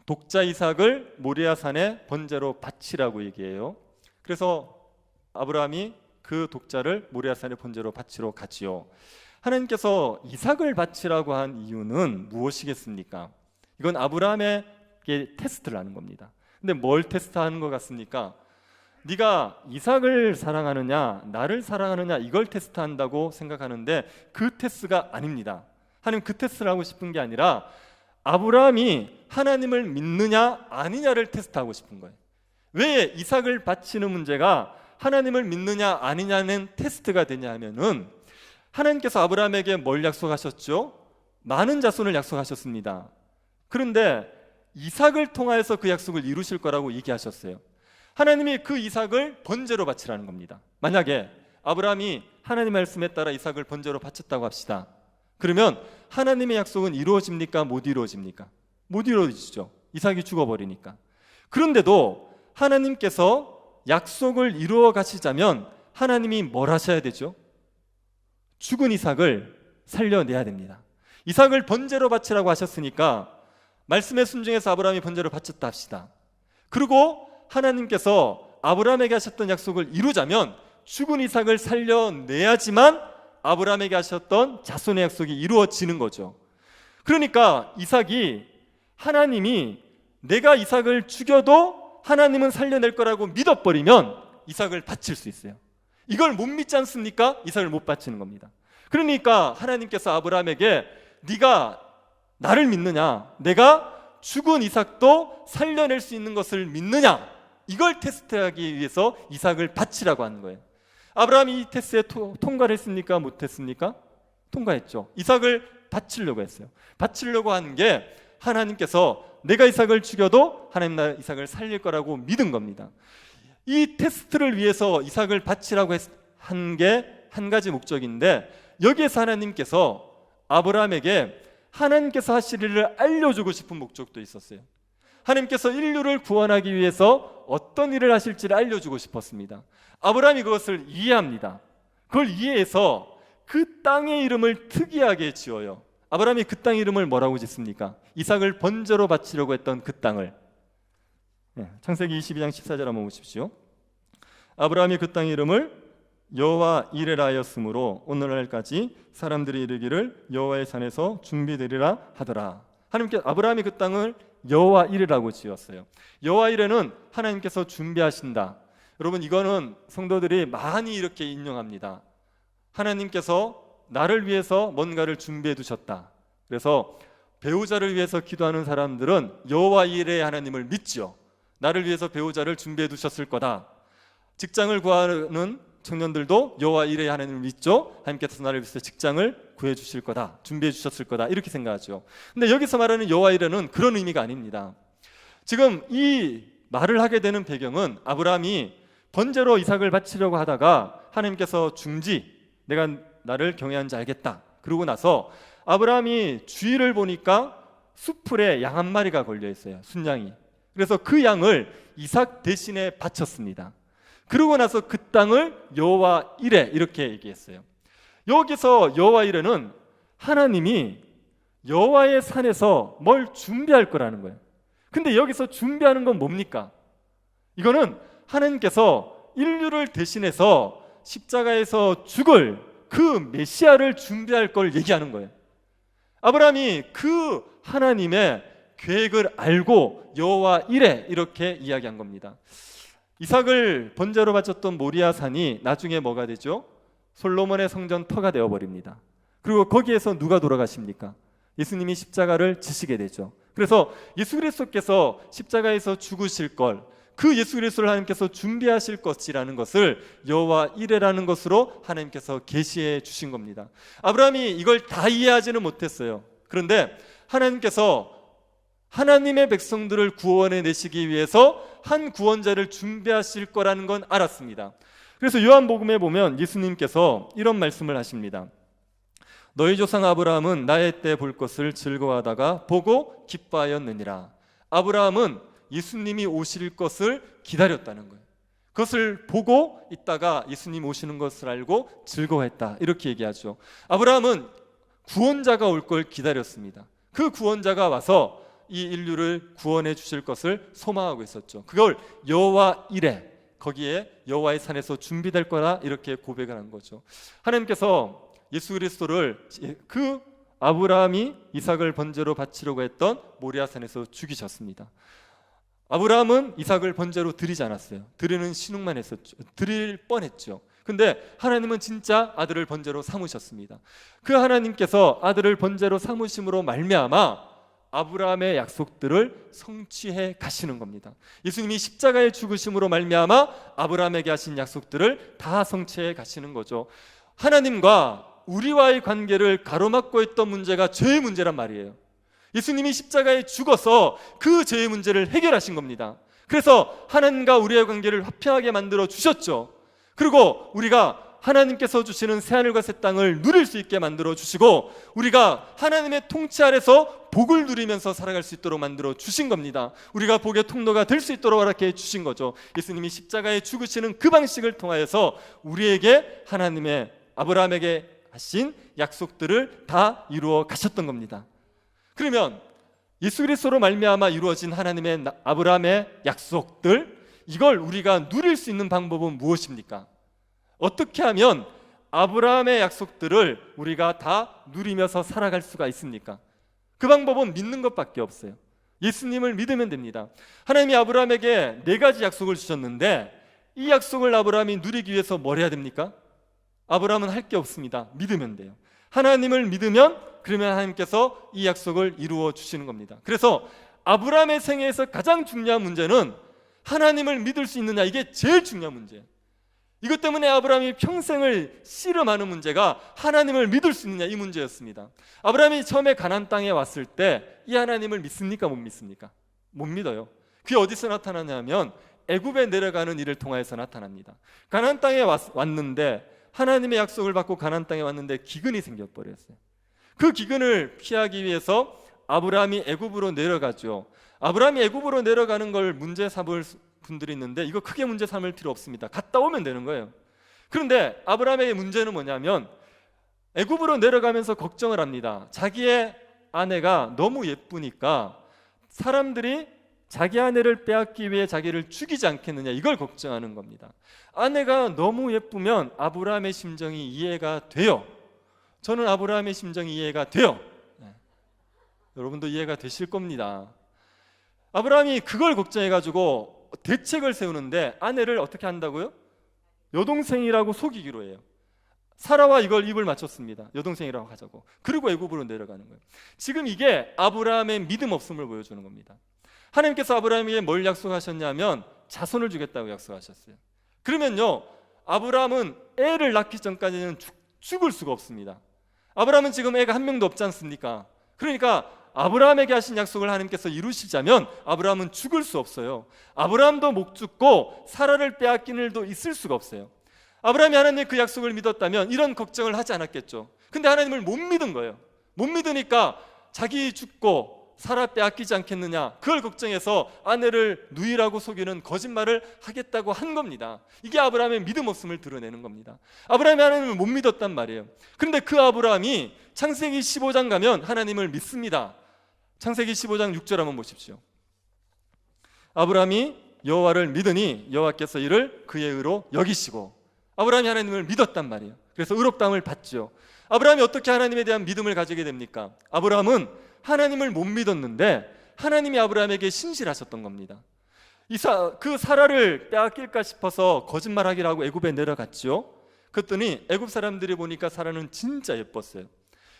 독자 이삭을 모리아 산에 번제로 바치라고 얘기해요. 그래서 아브라함이 그 독자를 모리아 산에 번제로 바치러 갔지요. 하나님께서 이삭을 바치라고 한 이유는 무엇이겠습니까? 이건 아브라함에게 테스트를 하는 겁니다. 근데 뭘 테스트하는 것 같습니까? 네가 이삭을 사랑하느냐 나를 사랑하느냐 이걸 테스트한다고 생각하는데 그 테스트가 아닙니다. 하나님 그 테스트를 하고 싶은 게 아니라 아브라함이 하나님을 믿느냐 아니냐를 테스트하고 싶은 거예요. 왜 이삭을 바치는 문제가 하나님을 믿느냐 아니냐는 테스트가 되냐 하면은 하나님께서 아브라함에게 뭘 약속하셨죠? 많은 자손을 약속하셨습니다. 그런데 이삭을 통하여서 그 약속을 이루실 거라고 얘기하셨어요. 하나님이 그 이삭을 번제로 바치라는 겁니다. 만약에 아브라함이 하나님 말씀에 따라 이삭을 번제로 바쳤다고 합시다. 그러면 하나님의 약속은 이루어집니까? 못 이루어집니까? 못 이루어지죠. 이삭이 죽어버리니까. 그런데도 하나님께서 약속을 이루어 가시자면 하나님이 뭘 하셔야 되죠? 죽은 이삭을 살려내야 됩니다. 이삭을 번제로 바치라고 하셨으니까 말씀에 순종해서 아브라함이 번제로 바쳤다 합시다. 그리고 하나님께서 아브라함에게 하셨던 약속을 이루자면 죽은 이삭을 살려내야지만 아브라함에게 하셨던 자손의 약속이 이루어지는 거죠. 그러니까 이삭이 하나님이 내가 이삭을 죽여도 하나님은 살려낼 거라고 믿어버리면 이삭을 바칠 수 있어요. 이걸 못 믿지 않습니까? 이삭을 못 바치는 겁니다. 그러니까 하나님께서 아브라함에게 네가 나를 믿느냐, 내가 죽은 이삭도 살려낼 수 있는 것을 믿느냐, 이걸 테스트하기 위해서 이삭을 바치라고 하는 거예요. 아브라함이 이 테스트에 통과를 했습니까? 못했습니까? 통과했죠. 이삭을 바치려고 했어요. 바치려고 하는 게 하나님께서 내가 이삭을 죽여도 하나님 나 이삭을 살릴 거라고 믿은 겁니다. 이 테스트를 위해서 이삭을 바치라고 한 게 한 가지 목적인데 여기에서 하나님께서 아브라함에게 하나님께서 하실 일을 알려주고 싶은 목적도 있었어요. 하나님께서 인류를 구원하기 위해서 어떤 일을 하실지를 알려주고 싶었습니다. 아브라함이 그것을 이해합니다. 그걸 이해해서 그 땅의 이름을 특이하게 지어요. 아브라함이 그 땅의 이름을 뭐라고 짓습니까? 이삭을 번제로 바치려고 했던 그 땅을. 창세기 22장 14절 한번 보십시오. 아브라함이 그 땅의 이름을 여호와 이레라 하였으므로 오늘날까지 사람들이 이르기를 여호와의 산에서 준비되리라 하더라. 하나님께 아브라함이 그 땅을 여호와 이레라고 지었어요. 여호와 이레는 하나님께서 준비하신다. 여러분 이거는 성도들이 많이 이렇게 인용합니다. 하나님께서 나를 위해서 뭔가를 준비해 두셨다. 그래서 배우자를 위해서 기도하는 사람들은 여호와 이레의 하나님을 믿죠. 나를 위해서 배우자를 준비해 두셨을 거다. 직장을 구하는 청년들도 여호와 이레의 하나님을 믿죠. 하나님께서 나를 위해서 직장을 구해 주실 거다, 준비해 주셨을 거다, 이렇게 생각하죠. 근데 여기서 말하는 여호와 이레는 그런 의미가 아닙니다. 지금 이 말을 하게 되는 배경은 아브라함이 번제로 이삭을 바치려고 하다가 하나님께서 중지, 내가 나를 경외한 자 알겠다, 그러고 나서 아브라함이 주위를 보니까 수풀에 양 한 마리가 걸려 있어요. 순양이. 그래서 그 양을 이삭 대신에 바쳤습니다. 그러고 나서 그 땅을 여호와 이레 이렇게 얘기했어요. 여기서 여호와 이레는 하나님이 여호와의 산에서 뭘 준비할 거라는 거예요. 근데 여기서 준비하는 건 뭡니까? 이거는 하나님께서 인류를 대신해서 십자가에서 죽을 그 메시아를 준비할 걸 얘기하는 거예요. 아브라함이 그 하나님의 계획을 알고 여호와 이레 이렇게 이야기한 겁니다. 이삭을 번제로 바쳤던 모리아 산이 나중에 뭐가 되죠? 솔로몬의 성전 터가 되어버립니다. 그리고 거기에서 누가 돌아가십니까? 예수님이 십자가를 지시게 되죠. 그래서 예수 그리스도께서 십자가에서 죽으실 걸, 그 예수 그리스도를 하나님께서 준비하실 것이라는 것을 여호와 이레라는 것으로 하나님께서 계시해 주신 겁니다. 아브라함이 이걸 다 이해하지는 못했어요. 그런데 하나님께서 하나님의 백성들을 구원해 내시기 위해서 한 구원자를 준비하실 거라는 건 알았습니다. 그래서 요한복음에 보면 예수님께서 이런 말씀을 하십니다. 너희 조상 아브라함은 나의 때 볼 것을 즐거워하다가 보고 기뻐하였느니라. 아브라함은 예수님이 오실 것을 기다렸다는 거예요. 그것을 보고 있다가 예수님 오시는 것을 알고 즐거워했다, 이렇게 얘기하죠. 아브라함은 구원자가 올 걸 기다렸습니다. 그 구원자가 와서 이 인류를 구원해 주실 것을 소망하고 있었죠. 그걸 여호와 이레, 거기에 여호와의 산에서 준비될 거라 이렇게 고백을 한 거죠. 하나님께서 예수 그리스도를 그 아브라함이 이삭을 번제로 바치려고 했던 모리아산에서 죽이셨습니다. 아브라함은 이삭을 번제로 드리지 않았어요. 드리는 신용만 했었죠. 드릴 뻔했죠. 근데 하나님은 진짜 아들을 번제로 삼으셨습니다. 그 하나님께서 아들을 번제로 삼으심으로 말미암아 아브라함의 약속들을 성취해 가시는 겁니다. 예수님이 십자가에 죽으심으로 말미암아 아브라함에게 하신 약속들을 다 성취해 가시는 거죠. 하나님과 우리와의 관계를 가로막고 있던 문제가 죄의 문제란 말이에요. 예수님이 십자가에 죽어서 그 죄의 문제를 해결하신 겁니다. 그래서 하나님과 우리의 관계를 화평하게 만들어 주셨죠. 그리고 우리가 하나님께서 주시는 새하늘과 새 땅을 누릴 수 있게 만들어 주시고, 우리가 하나님의 통치 아래서 복을 누리면서 살아갈 수 있도록 만들어 주신 겁니다. 우리가 복의 통로가 될 수 있도록 허락해 주신 거죠. 예수님이 십자가에 죽으시는 그 방식을 통하여서 우리에게 하나님의 아브라함에게 하신 약속들을 다 이루어 가셨던 겁니다. 그러면 예수 그리스도로 말미암아 이루어진 하나님의 아브라함의 약속들, 이걸 우리가 누릴 수 있는 방법은 무엇입니까? 어떻게 하면 아브라함의 약속들을 우리가 다 누리면서 살아갈 수가 있습니까? 그 방법은 믿는 것밖에 없어요. 예수님을 믿으면 됩니다. 하나님이 아브라함에게 4가지 약속을 주셨는데, 이 약속을 아브라함이 누리기 위해서 뭘 해야 됩니까? 아브라함은 할 게 없습니다. 믿으면 돼요. 하나님을 믿으면, 그러면 하나님께서 이 약속을 이루어 주시는 겁니다. 그래서 아브라함의 생애에서 가장 중요한 문제는 하나님을 믿을 수 있느냐, 이게 제일 중요한 문제예요. 이것 때문에 아브라함이 평생을 씨름하는 문제가 하나님을 믿을 수 있느냐, 이 문제였습니다. 아브라함이 처음에 가나안 땅에 왔을 때 이 하나님을 믿습니까, 못 믿습니까? 못 믿어요. 그게 어디서 나타나냐면 애굽에 내려가는 일을 통하여서 나타납니다. 가나안 땅에 왔는데, 하나님의 약속을 받고 가나안 땅에 왔는데 기근이 생겨버렸어요. 그 기근을 피하기 위해서 아브라함이 애굽으로 내려가죠. 아브라함이 애굽으로 내려가는 걸 문제 삼을 분들이 있는데, 이거 크게 문제 삼을 필요 없습니다. 갔다 오면 되는 거예요. 그런데 아브라함의 문제는 뭐냐면 애굽으로 내려가면서 걱정을 합니다. 자기의 아내가 너무 예쁘니까 사람들이 자기 아내를 빼앗기 위해 자기를 죽이지 않겠느냐, 이걸 걱정하는 겁니다. 아내가 너무 예쁘면 아브라함의 심정이 이해가 돼요. 저는 아브라함의 심정이 이해가 돼요. 여러분도 이해가 되실 겁니다. 아브라함이 그걸 걱정해가지고 대책을 세우는데 아내를 어떻게 한다고요? 여동생이라고 속이기로 해요. 사라와 이걸 입을 맞췄습니다. 여동생이라고 하자고. 그리고 애굽으로 내려가는 거예요. 지금 이게 아브라함의 믿음 없음을 보여주는 겁니다. 하나님께서 아브라함에게 뭘 약속하셨냐면 자손을 주겠다고 약속하셨어요. 그러면요, 아브라함은 애를 낳기 전까지는 죽을 수가 없습니다. 아브라함은 지금 애가 한 명도 없지 않습니까? 그러니까 아브라함에게 하신 약속을 하나님께서 이루시자면 아브라함은 죽을 수 없어요. 아브라함도 못 죽고 사라를 빼앗긴 일도 있을 수가 없어요. 아브라함이 하나님의 그 약속을 믿었다면 이런 걱정을 하지 않았겠죠. 근데 하나님을 못 믿은 거예요. 못 믿으니까 자기 죽고 사라 빼앗기지 않겠느냐, 그걸 걱정해서 아내를 누이라고 속이는 거짓말을 하겠다고 한 겁니다. 이게 아브라함의 믿음 없음을 드러내는 겁니다. 아브라함이 하나님을 못 믿었단 말이에요. 그런데 그 아브라함이 창세기 15장 가면 하나님을 믿습니다. 창세기 15장 6절 한번 보십시오. 아브라함이 여호와를 믿으니 여호와께서 이를 그의 의로 여기시고, 아브라함이 하나님을 믿었단 말이에요. 그래서 의롭다함을 받죠. 아브라함이 어떻게 하나님에 대한 믿음을 가지게 됩니까? 아브라함은 하나님을 못 믿었는데 하나님이 아브라함에게 신실하셨던 겁니다. 그 사라를 빼앗길까 싶어서 거짓말하기로 하고 애굽에 내려갔죠. 그랬더니 애굽 사람들이 보니까 사라는 진짜 예뻤어요.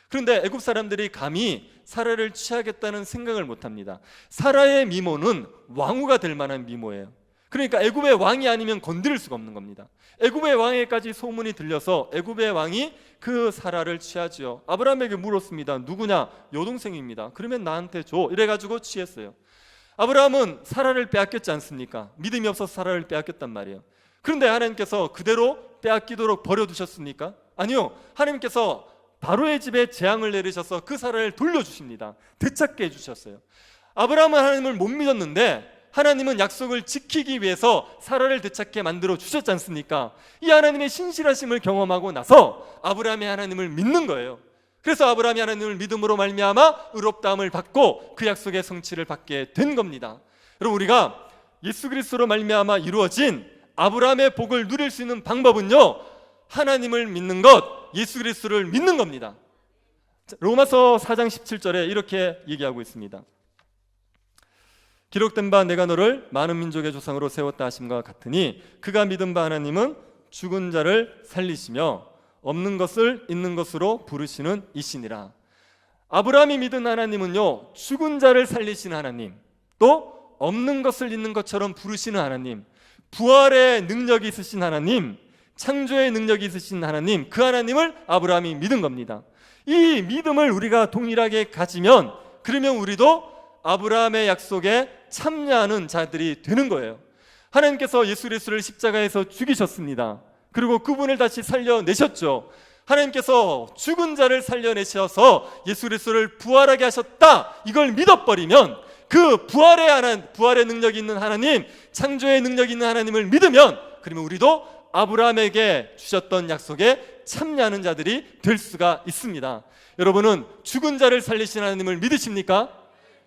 그런데 애굽 사람들이 감히 사라를 취하겠다는 생각을 못합니다. 사라의 미모는 왕후가 될 만한 미모예요. 그러니까 애굽의 왕이 아니면 건드릴 수가 없는 겁니다. 애굽의 왕에까지 소문이 들려서 애굽의 왕이 그 사라를 취하지요. 아브라함에게 물었습니다. 누구냐? 여동생입니다. 그러면 나한테 줘. 이래가지고 취했어요. 아브라함은 사라를 빼앗겼지 않습니까? 믿음이 없어서 사라를 빼앗겼단 말이에요. 그런데 하나님께서 그대로 빼앗기도록 버려두셨습니까? 아니요. 하나님께서 바로의 집에 재앙을 내리셔서 그 사라를 돌려주십니다. 되찾게 해주셨어요. 아브라함은 하나님을 못 믿었는데 하나님은 약속을 지키기 위해서 사라를 되찾게 만들어 주셨지 않습니까? 이 하나님의 신실하심을 경험하고 나서 아브라함이 하나님을 믿는 거예요. 그래서 아브라함이 하나님을 믿음으로 말미암아 의롭다함을 받고 그 약속의 성취를 받게 된 겁니다. 여러분, 우리가 예수 그리스도로 말미암아 이루어진 아브라함의 복을 누릴 수 있는 방법은요, 하나님을 믿는 것, 예수 그리스도를 믿는 겁니다. 로마서 4장 17절에 이렇게 얘기하고 있습니다. 기록된 바 내가 너를 많은 민족의 조상으로 세웠다 하심과 같으니 그가 믿은 바 하나님은 죽은 자를 살리시며 없는 것을 있는 것으로 부르시는 이시니라. 아브라함이 믿은 하나님은요, 죽은 자를 살리시는 하나님, 또 없는 것을 있는 것처럼 부르시는 하나님, 부활의 능력이 있으신 하나님, 창조의 능력이 있으신 하나님, 그 하나님을 아브라함이 믿은 겁니다. 이 믿음을 우리가 동일하게 가지면 그러면 우리도 아브라함의 약속에 참여하는 자들이 되는 거예요. 하나님께서 예수 그리스도를 십자가에서 죽이셨습니다. 그리고 그분을 다시 살려내셨죠. 하나님께서 죽은 자를 살려내셔서 예수 그리스도를 부활하게 하셨다, 이걸 믿어버리면 그 부활의 능력이 있는 하나님, 창조의 능력이 있는 하나님을 믿으면 그러면 우리도 아브라함에게 주셨던 약속에 참여하는 자들이 될 수가 있습니다. 여러분은 죽은 자를 살리신 하나님을 믿으십니까?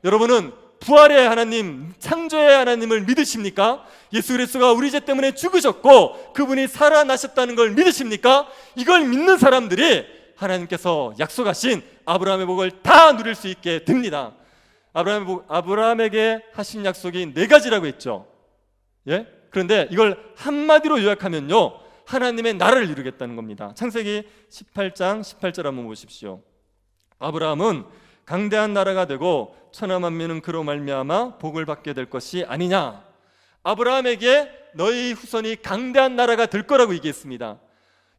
여러분은 부활의 하나님, 창조의 하나님을 믿으십니까? 예수 그리스도가 우리 죄 때문에 죽으셨고 그분이 살아나셨다는 걸 믿으십니까? 이걸 믿는 사람들이 하나님께서 약속하신 아브라함의 복을 다 누릴 수 있게 됩니다. 아브라함에게 하신 약속이 4가지라고 했죠. 예? 그런데 이걸 한마디로 요약하면요, 하나님의 나라를 이루겠다는 겁니다. 창세기 18장 18절 한번 보십시오. 아브라함은 강대한 나라가 되고 천하 만민은 그로 말미암아 복을 받게 될 것이 아니냐. 아브라함에게 너희 후손이 강대한 나라가 될 거라고 얘기했습니다.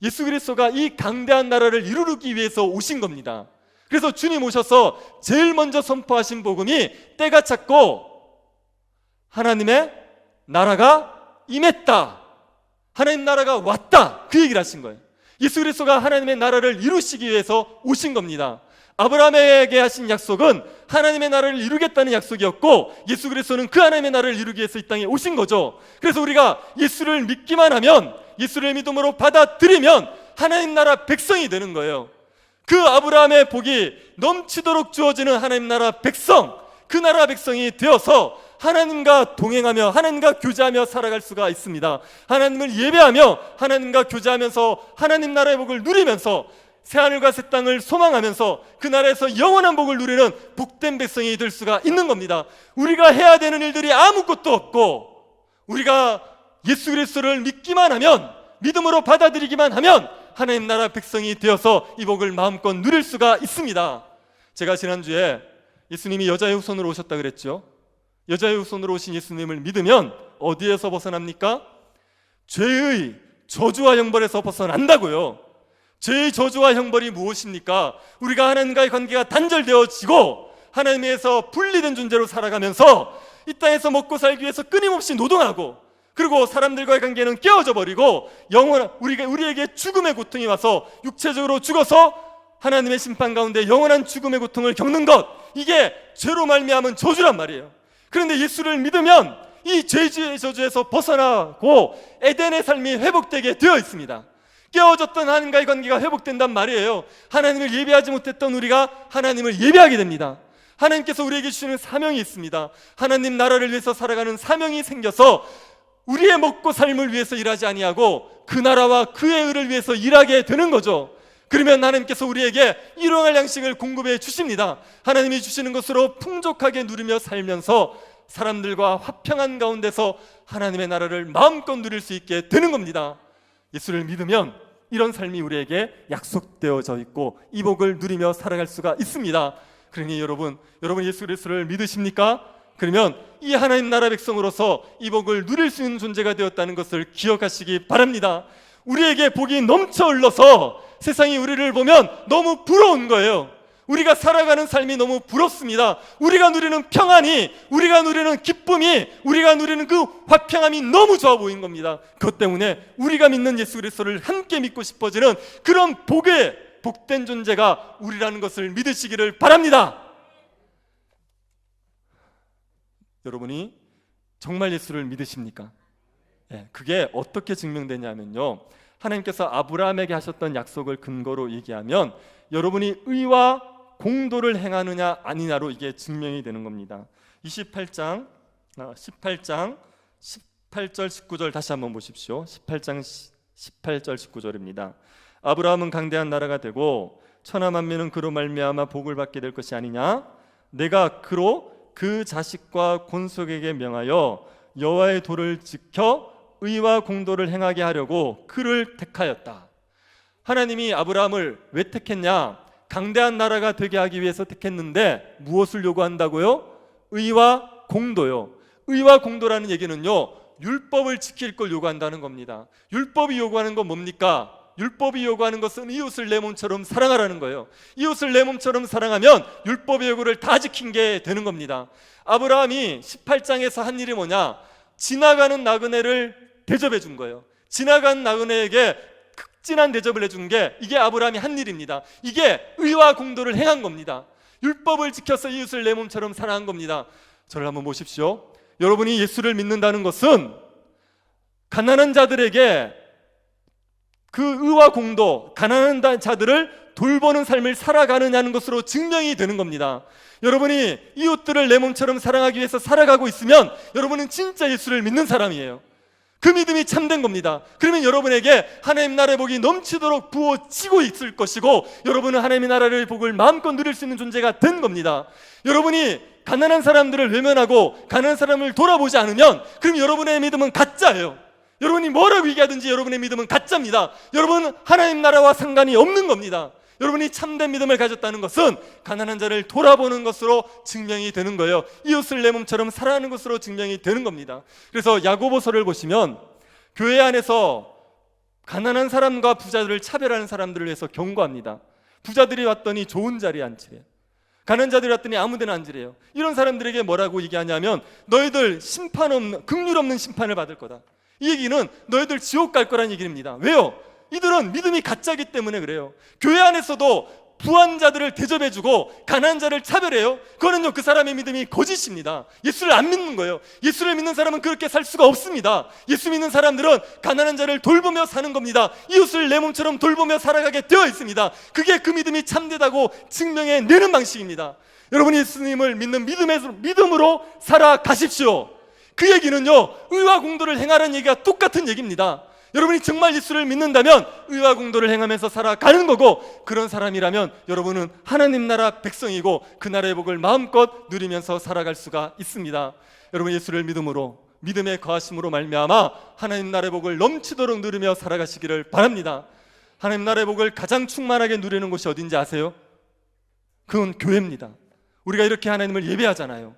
예수 그리스도가 이 강대한 나라를 이루기 위해서 오신 겁니다. 그래서 주님 오셔서 제일 먼저 선포하신 복음이 때가 찼고 하나님의 나라가 임했다, 하나님 나라가 왔다, 그 얘기를 하신 거예요. 예수 그리스도가 하나님의 나라를 이루시기 위해서 오신 겁니다. 아브라함에게 하신 약속은 하나님의 나라를 이루겠다는 약속이었고 예수 그리스도는 그 하나님의 나라를 이루기 위해서 이 땅에 오신 거죠. 그래서 우리가 예수를 믿기만 하면, 예수를 믿음으로 받아들이면 하나님 나라 백성이 되는 거예요. 그 아브라함의 복이 넘치도록 주어지는 하나님 나라 백성, 그 나라 백성이 되어서 하나님과 동행하며 하나님과 교제하며 살아갈 수가 있습니다. 하나님을 예배하며 하나님과 교제하면서 하나님 나라의 복을 누리면서 새하늘과 새 땅을 소망하면서 그 나라에서 영원한 복을 누리는 복된 백성이 될 수가 있는 겁니다. 우리가 해야 되는 일들이 아무것도 없고 우리가 예수 그리스도를 믿기만 하면, 믿음으로 받아들이기만 하면 하나님 나라 백성이 되어서 이 복을 마음껏 누릴 수가 있습니다. 제가 지난주에 예수님이 여자의 후손으로 오셨다 그랬죠. 여자의 후손으로 오신 예수님을 믿으면 어디에서 벗어납니까? 죄의 저주와 형벌에서 벗어난다고요. 죄의 저주와 형벌이 무엇입니까? 우리가 하나님과의 관계가 단절되어지고 하나님에서 분리된 존재로 살아가면서 이 땅에서 먹고 살기 위해서 끊임없이 노동하고, 그리고 사람들과의 관계는 깨어져 버리고 우리에게 죽음의 고통이 와서 육체적으로 죽어서 하나님의 심판 가운데 영원한 죽음의 고통을 겪는 것, 이게 죄로 말미암은 저주란 말이에요. 그런데 예수를 믿으면 이 죄의 저주에서 벗어나고 에덴의 삶이 회복되게 되어 있습니다. 깨어졌던 하나님과의 관계가 회복된단 말이에요. 하나님을 예배하지 못했던 우리가 하나님을 예배하게 됩니다. 하나님께서 우리에게 주시는 사명이 있습니다. 하나님 나라를 위해서 살아가는 사명이 생겨서 우리의 먹고 삶을 위해서 일하지 아니하고 그 나라와 그의 의를 위해서 일하게 되는 거죠. 그러면 하나님께서 우리에게 일용할 양식을 공급해 주십니다. 하나님이 주시는 것으로 풍족하게 누리며 살면서 사람들과 화평한 가운데서 하나님의 나라를 마음껏 누릴 수 있게 되는 겁니다. 예수를 믿으면 이런 삶이 우리에게 약속되어져 있고 이 복을 누리며 살아갈 수가 있습니다. 그러니 여러분 예수 그리스도를 믿으십니까? 그러면 이 하나님 나라 백성으로서 이 복을 누릴 수 있는 존재가 되었다는 것을 기억하시기 바랍니다. 우리에게 복이 넘쳐 흘러서 세상이 우리를 보면 너무 부러운 거예요. 우리가 살아가는 삶이 너무 부럽습니다. 우리가 누리는 평안이, 우리가 누리는 기쁨이, 우리가 누리는 그 화평함이 너무 좋아 보이는 겁니다. 그것 때문에 우리가 믿는 예수 그리스도를 함께 믿고 싶어지는 그런 복된 존재가 우리라는 것을 믿으시기를 바랍니다. 여러분이 정말 예수를 믿으십니까? 그게 어떻게 증명되냐면요, 하나님께서 아브라함에게 하셨던 약속을 근거로 얘기하면 여러분이 의와 공도를 행하느냐 아니냐로 이게 증명이 되는 겁니다. 18장 18절 19절 다시 한번 보십시오. 18장 18절 19절입니다. 아브라함은 강대한 나라가 되고 천하 만민은 그로 말미암아 복을 받게 될 것이 아니냐. 내가 그로 그 자식과 권속에게 명하여 여호와의 도를 지켜 의와 공도를 행하게 하려고 그를 택하였다. 하나님이 아브라함을 왜 택했냐? 강대한 나라가 되게 하기 위해서 택했는데 무엇을 요구한다고요? 의와 공도요. 의와 공도라는 얘기는요, 율법을 지킬 걸 요구한다는 겁니다. 율법이 요구하는 건 뭡니까? 율법이 요구하는 것은 이웃을 내 몸처럼 사랑하라는 거예요. 이웃을 내 몸처럼 사랑하면 율법의 요구를 다 지킨 게 되는 겁니다. 아브라함이 18장에서 한 일이 뭐냐? 지나가는 나그네를 대접해 준 거예요. 지나가는 나그네에게 극진한 대접을 해준 게 이게 아브라함이 한 일입니다. 이게 의와 공도를 행한 겁니다. 율법을 지켜서 이웃을 내 몸처럼 사랑한 겁니다. 저를 한번 보십시오. 여러분이 예수를 믿는다는 것은 가난한 자들에게 그 의와 공도, 가난한 자들을 돌보는 삶을 살아가느냐는 것으로 증명이 되는 겁니다. 여러분이 이웃들을 내 몸처럼 사랑하기 위해서 살아가고 있으면 여러분은 진짜 예수를 믿는 사람이에요. 그 믿음이 참된 겁니다. 그러면 여러분에게 하나님 나라의 복이 넘치도록 부어지고 있을 것이고 여러분은 하나님의 나라의 복을 마음껏 누릴 수 있는 존재가 된 겁니다. 여러분이 가난한 사람들을 외면하고 가난한 사람을 돌아보지 않으면 그럼 여러분의 믿음은 가짜예요. 여러분이 뭐라고 얘기하든지 여러분의 믿음은 가짜입니다. 여러분은 하나님 나라와 상관이 없는 겁니다. 여러분이 참된 믿음을 가졌다는 것은 가난한 자를 돌아보는 것으로 증명이 되는 거예요. 이웃을 내 몸처럼 사랑하는 것으로 증명이 되는 겁니다. 그래서 야고보서를 보시면 교회 안에서 가난한 사람과 부자들을 차별하는 사람들을 위해서 경고합니다. 부자들이 왔더니 좋은 자리에 앉히래요. 가난한 자들이 왔더니 아무 데나 앉으래요. 이런 사람들에게 뭐라고 얘기하냐면 너희들 긍휼 없는 심판을 받을 거다. 이 얘기는 너희들 지옥 갈 거라는 얘기입니다. 왜요? 이들은 믿음이 가짜이기 때문에 그래요. 교회 안에서도 부한 자들을 대접해주고 가난한 자를 차별해요. 그거는요, 그 사람의 믿음이 거짓입니다. 예수를 안 믿는 거예요. 예수를 믿는 사람은 그렇게 살 수가 없습니다. 예수 믿는 사람들은 가난한 자를 돌보며 사는 겁니다. 이웃을 내 몸처럼 돌보며 살아가게 되어 있습니다. 그게 그 믿음이 참되다고 증명해내는 방식입니다. 여러분이 예수님을 믿는 믿음으로 살아가십시오. 그 얘기는요, 의와 공도를 행하라는 얘기가 똑같은 얘기입니다. 여러분이 정말 예수를 믿는다면 의와 공도를 행하면서 살아가는 거고, 그런 사람이라면 여러분은 하나님 나라 백성이고 그 나라의 복을 마음껏 누리면서 살아갈 수가 있습니다. 여러분 예수를 믿음으로, 믿음의 거하심으로 말미암아 하나님 나라의 복을 넘치도록 누리며 살아가시기를 바랍니다. 하나님 나라의 복을 가장 충만하게 누리는 곳이 어딘지 아세요? 그건 교회입니다. 우리가 이렇게 하나님을 예배하잖아요.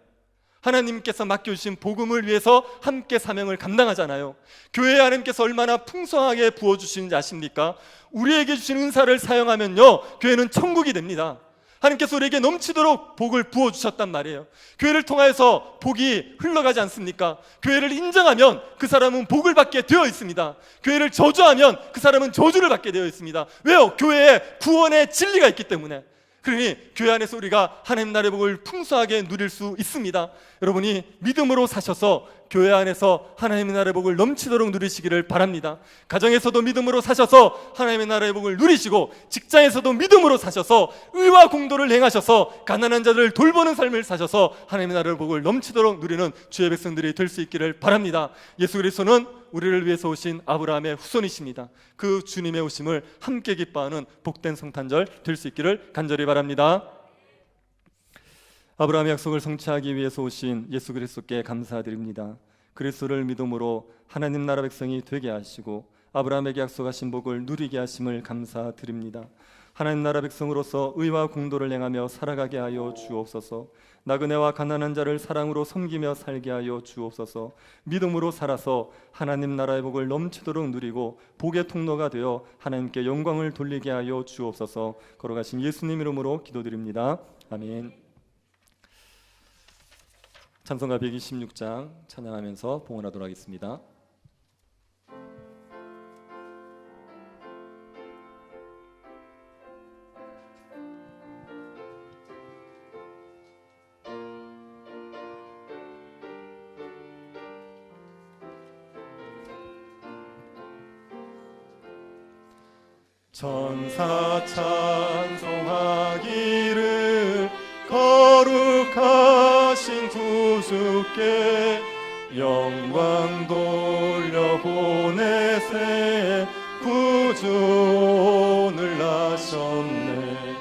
하나님께서 맡겨주신 복음을 위해서 함께 사명을 감당하잖아요. 교회에 하나님께서 얼마나 풍성하게 부어주시는지 아십니까? 우리에게 주신 은사를 사용하면요, 교회는 천국이 됩니다. 하나님께서 우리에게 넘치도록 복을 부어주셨단 말이에요. 교회를 통해서 복이 흘러가지 않습니까? 교회를 인정하면 그 사람은 복을 받게 되어 있습니다. 교회를 저주하면 그 사람은 저주를 받게 되어 있습니다. 왜요? 교회에 구원의 진리가 있기 때문에. 그러니 교회 안에서 우리가 하나님 나라의 복을 풍성하게 누릴 수 있습니다. 여러분이 믿음으로 사셔서 교회 안에서 하나님의 나라의 복을 넘치도록 누리시기를 바랍니다. 가정에서도 믿음으로 사셔서 하나님의 나라의 복을 누리시고, 직장에서도 믿음으로 사셔서 의와 공도를 행하셔서 가난한 자들을 돌보는 삶을 사셔서 하나님의 나라의 복을 넘치도록 누리는 주의 백성들이 될 수 있기를 바랍니다. 예수 그리스도는 우리를 위해서 오신 아브라함의 후손이십니다. 그 주님의 오심을 함께 기뻐하는 복된 성탄절 될 수 있기를 간절히 바랍니다. 아브라함의 약속을 성취하기 위해서 오신 예수 그리스도께 감사드립니다. 그리스도를 믿음으로 하나님 나라 백성이 되게 하시고 아브라함에게 약속하신 복을 누리게 하심을 감사드립니다. 하나님 나라 백성으로서 의와 공도를 행하며 살아가게 하여 주옵소서. 나그네와 가난한 자를 사랑으로 섬기며 살게 하여 주옵소서. 믿음으로 살아서 하나님 나라의 복을 넘치도록 누리고 복의 통로가 되어 하나님께 영광을 돌리게 하여 주옵소서. 걸어가신 예수님 이름으로 기도드립니다. 아멘. 찬송가 126장 찬양하면서 봉헌하도록 하겠습니다. 천사 찬송하기를 거룩하신 구주께 영광 돌려보내세. 구주 오늘 나셨네.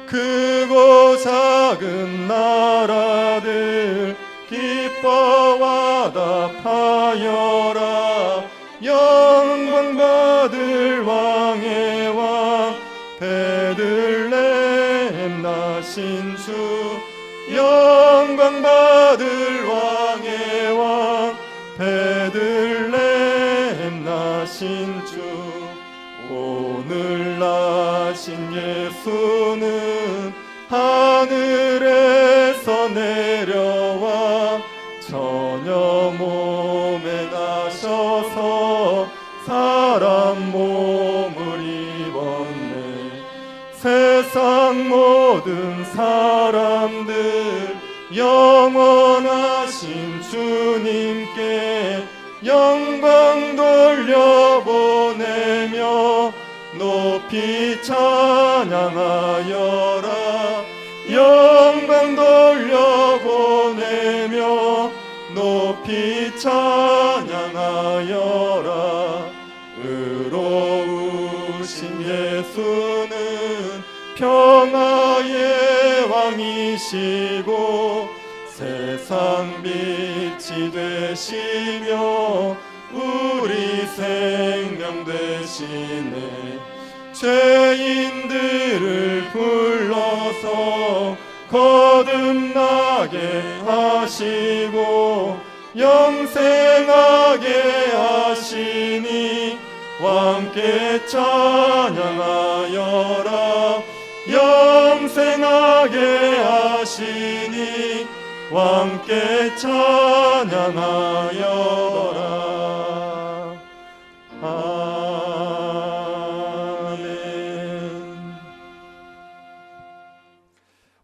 크고 작은 나라들 기뻐 화답하여라. 영광 받을 왕의 왕 베들레헴 나신 주. 영광 받을 왕의 왕 베들레헴 나신 주. 오늘 나신 예수는 하늘에서 내려와 처녀 몸에 나셔서 사람 몸을 입었네. 세상 모든 사람들 영원하신 주님께 영광 돌려보내며 높이 찬양하여라. 영광 돌려보내며 높이 찬양하여라. 의로우신 예수는 평화의 왕이시고 세상 빛이 되시며 우리 생명 되시네. 죄인들을 불러서 거듭나게 하시고 영생하게 하시니 왕께 찬양하여라. 영생하게 하시니 왕께 찬양하여라. 아멘.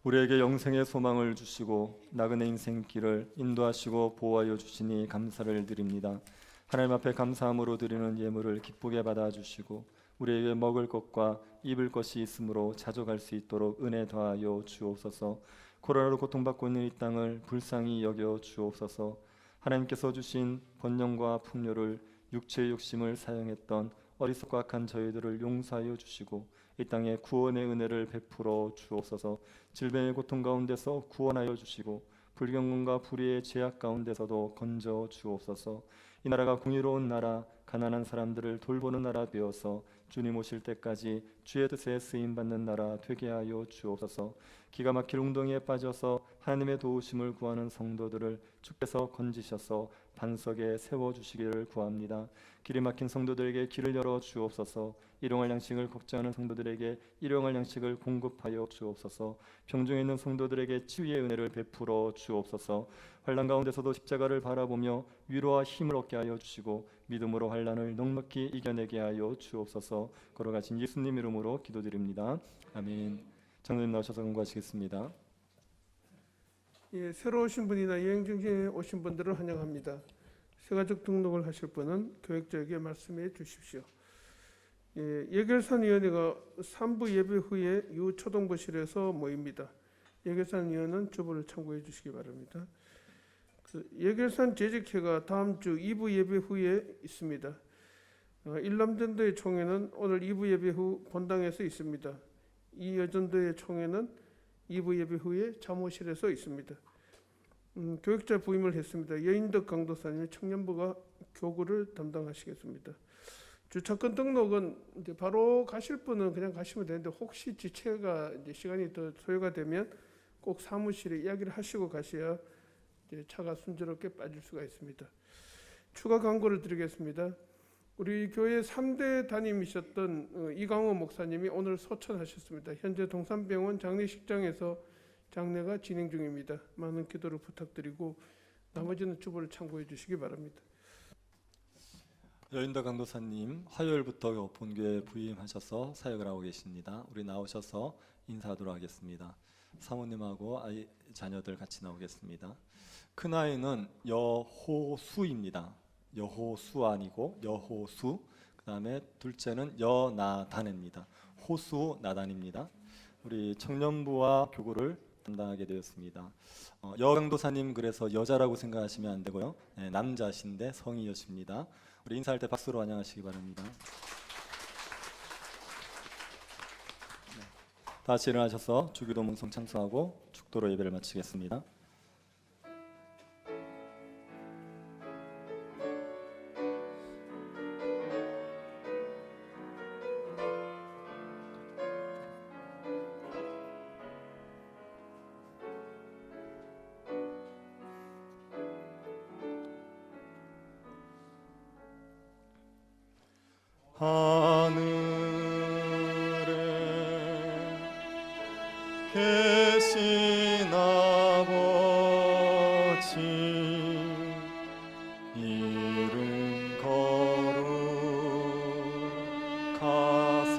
우리에게 영생의 소망을 주시고 나그네 인생길을 인도하시고 보호하여 주시니 감사를 드립니다. 하나님 앞에 감사함으로 드리는 예물을 기쁘게 받아주시고 우리에게 먹을 것과 입을 것이 있으므로 자족할 수 있도록 은혜 더하여 주옵소서. 코로나로 고통받고 있는 이 땅을 불쌍히 여겨 주옵소서. 하나님께서 주신 번영과 풍요를 육체의 욕심을 사용했던 어리석고 악한 저희들을 용서하여 주시고 이 땅에 구원의 은혜를 베풀어 주옵소서. 질병의 고통 가운데서 구원하여 주시고 불경건과 불의의 죄악 가운데서도 건져 주옵소서. 이 나라가 공의로운 나라, 가난한 사람들을 돌보는 나라 되어서 주님 오실 때까지 주의 뜻에 쓰임받는 나라 되게 하여 주옵소서. 기가 막힐 웅덩이에 빠져서 하나님의 도우심을 구하는 성도들을 주께서 건지셔서 반석에 세워주시기를 구합니다. 길이 막힌 성도들에게 길을 열어 주옵소서. 일용할 양식을 걱정하는 성도들에게 일용할 양식을 공급하여 주옵소서. 병중에 있는 성도들에게 치유의 은혜를 베풀어 주옵소서. 환난 가운데서도 십자가를 바라보며 위로와 힘을 얻게 하여 주시고 믿음으로 환난을 넉넉히 이겨내게 하여 주옵소서. 걸어가신 예수님 이름으로 기도드립니다. 아멘. 장로님 나오셔서 공부하시겠습니다. 예, 새로 오신 분이나 여행 중에 오신 분들을 환영합니다. 새가족 등록을 하실 분은 교육자에게 말씀해 주십시오. 예, 예결산위원회가 3부 예배 후에 유초동부실에서 모입니다. 예결산위원은 주보를 참고해 주시기 바랍니다. 예결산 재직회가 다음 주 2부 예배 후에 있습니다. 일남전도의 총회는 오늘 2부 예배 후 본당에서 있습니다. 이 여전도의 총회는 2부 예배 후에 사무실에서 있습니다. 교육자 부임을 했습니다. 여인덕 강도사님이 청년부가 교구를 담당하시겠습니다. 주차권 등록은 이제 바로 가실 분은 그냥 가시면 되는데 혹시 지체가 이제 시간이 더 소요가 되면 꼭 사무실에 이야기를 하시고 가셔야 이제 차가 순조롭게 빠질 수가 있습니다. 추가 광고를 드리겠습니다. 우리 교회 3대 담임이셨던 이강호 목사님이 오늘 소천하셨습니다. 현재 동산병원 장례식장에서 장례가 진행 중입니다. 많은 기도를 부탁드리고 나머지는 주보를 참고해 주시기 바랍니다. 여인덕 강도사님 화요일부터 본교에 부임하셔서 사역을 하고 계십니다. 우리 나오셔서 인사하도록 하겠습니다. 사모님하고 아이 자녀들 같이 나오겠습니다. 큰 아이는 여호수입니다. 여호수 아니고 여호수. 그 다음에 둘째는 여나단입니다. 호수 나단입니다. 우리 청년부와 교구를 담당하게 되었습니다. 여강도사님 그래서 여자라고 생각하시면 안 되고요. 네, 남자신데 성이 여십니다. 우리 인사할 때 박수로 환영하시기 바랍니다. 네. 다시 일어나셔서 주기도 문성 창수하고 축도로 예배를 마치겠습니다. 하늘에 계신 아버지 이름 거룩하사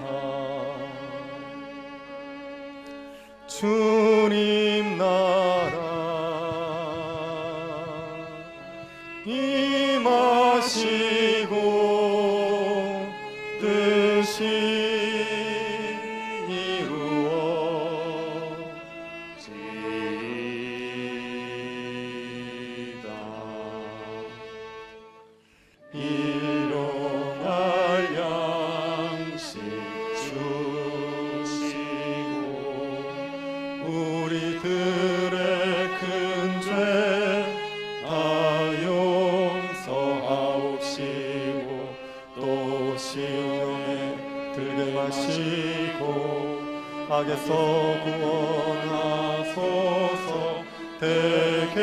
주님 나라 임하시고 뜻이 이루어지이다. 일용할 양식 주시고 우리들의 큰 죄 다 용서하옵시고 또 시험에 들게 마시고 악에서 구원하소서. 대개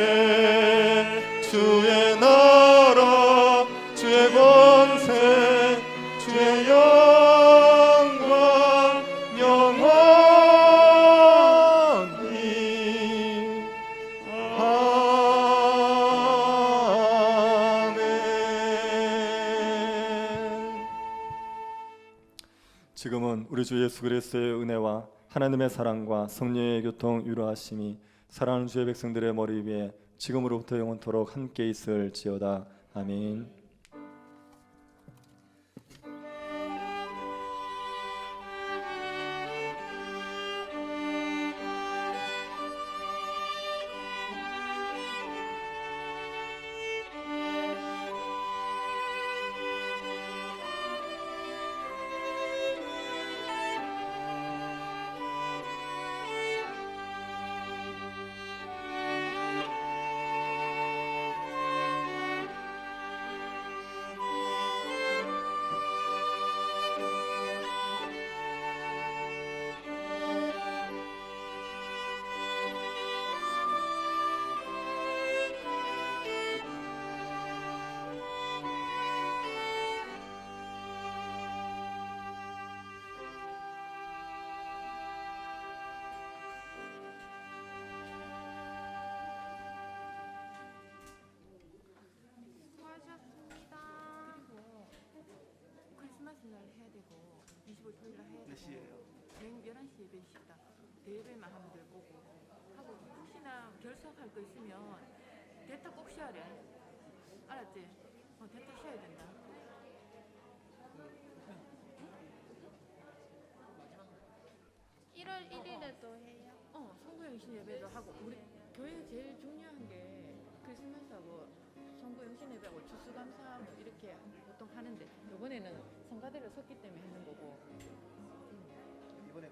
주의 나라 주의 권세 주의 영광 영원히 아멘. 지금은 우리 주 예수 그리스도의 은혜와 하나님의 사랑과 성령의 교통 위로하심이 사랑하는 주의 백성들의 머리 위에 지금으로부터 영원토록 함께 있을지어다. 아멘. 크리스마스 날 해야 되고 25일 토요일 날 해야 되고 몇 시에요? 내일 11시 예배 있다. 대예배만 하면 될 거고 하고 혹시 혹시나 결석할 거 있으면 대타 꼭 쉬어야 돼. 알았지? 대타 쉬어야 된다. 1월 1일에도 해요. 성구영신 예배도 하고 우리 교회 제일 중요한 게 크리스마스하고 성구영신 예배하고 추수감사 뭐 이렇게 보통 하는데 이번에는 성가대를 섰기 때문에 하는 거고. 이번에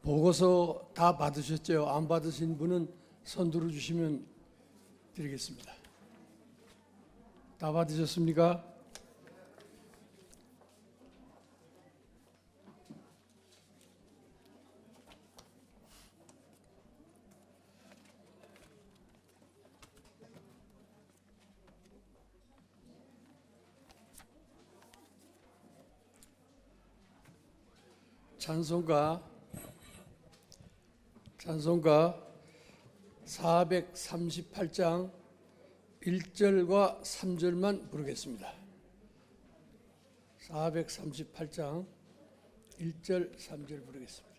보고서 다 받으셨죠? 안 받으신 분은 손 들어주시면 드리겠습니다. 다 받으셨습니까? 찬송가 438장 1절과 3절만 부르겠습니다. 438장 1절, 3절 부르겠습니다.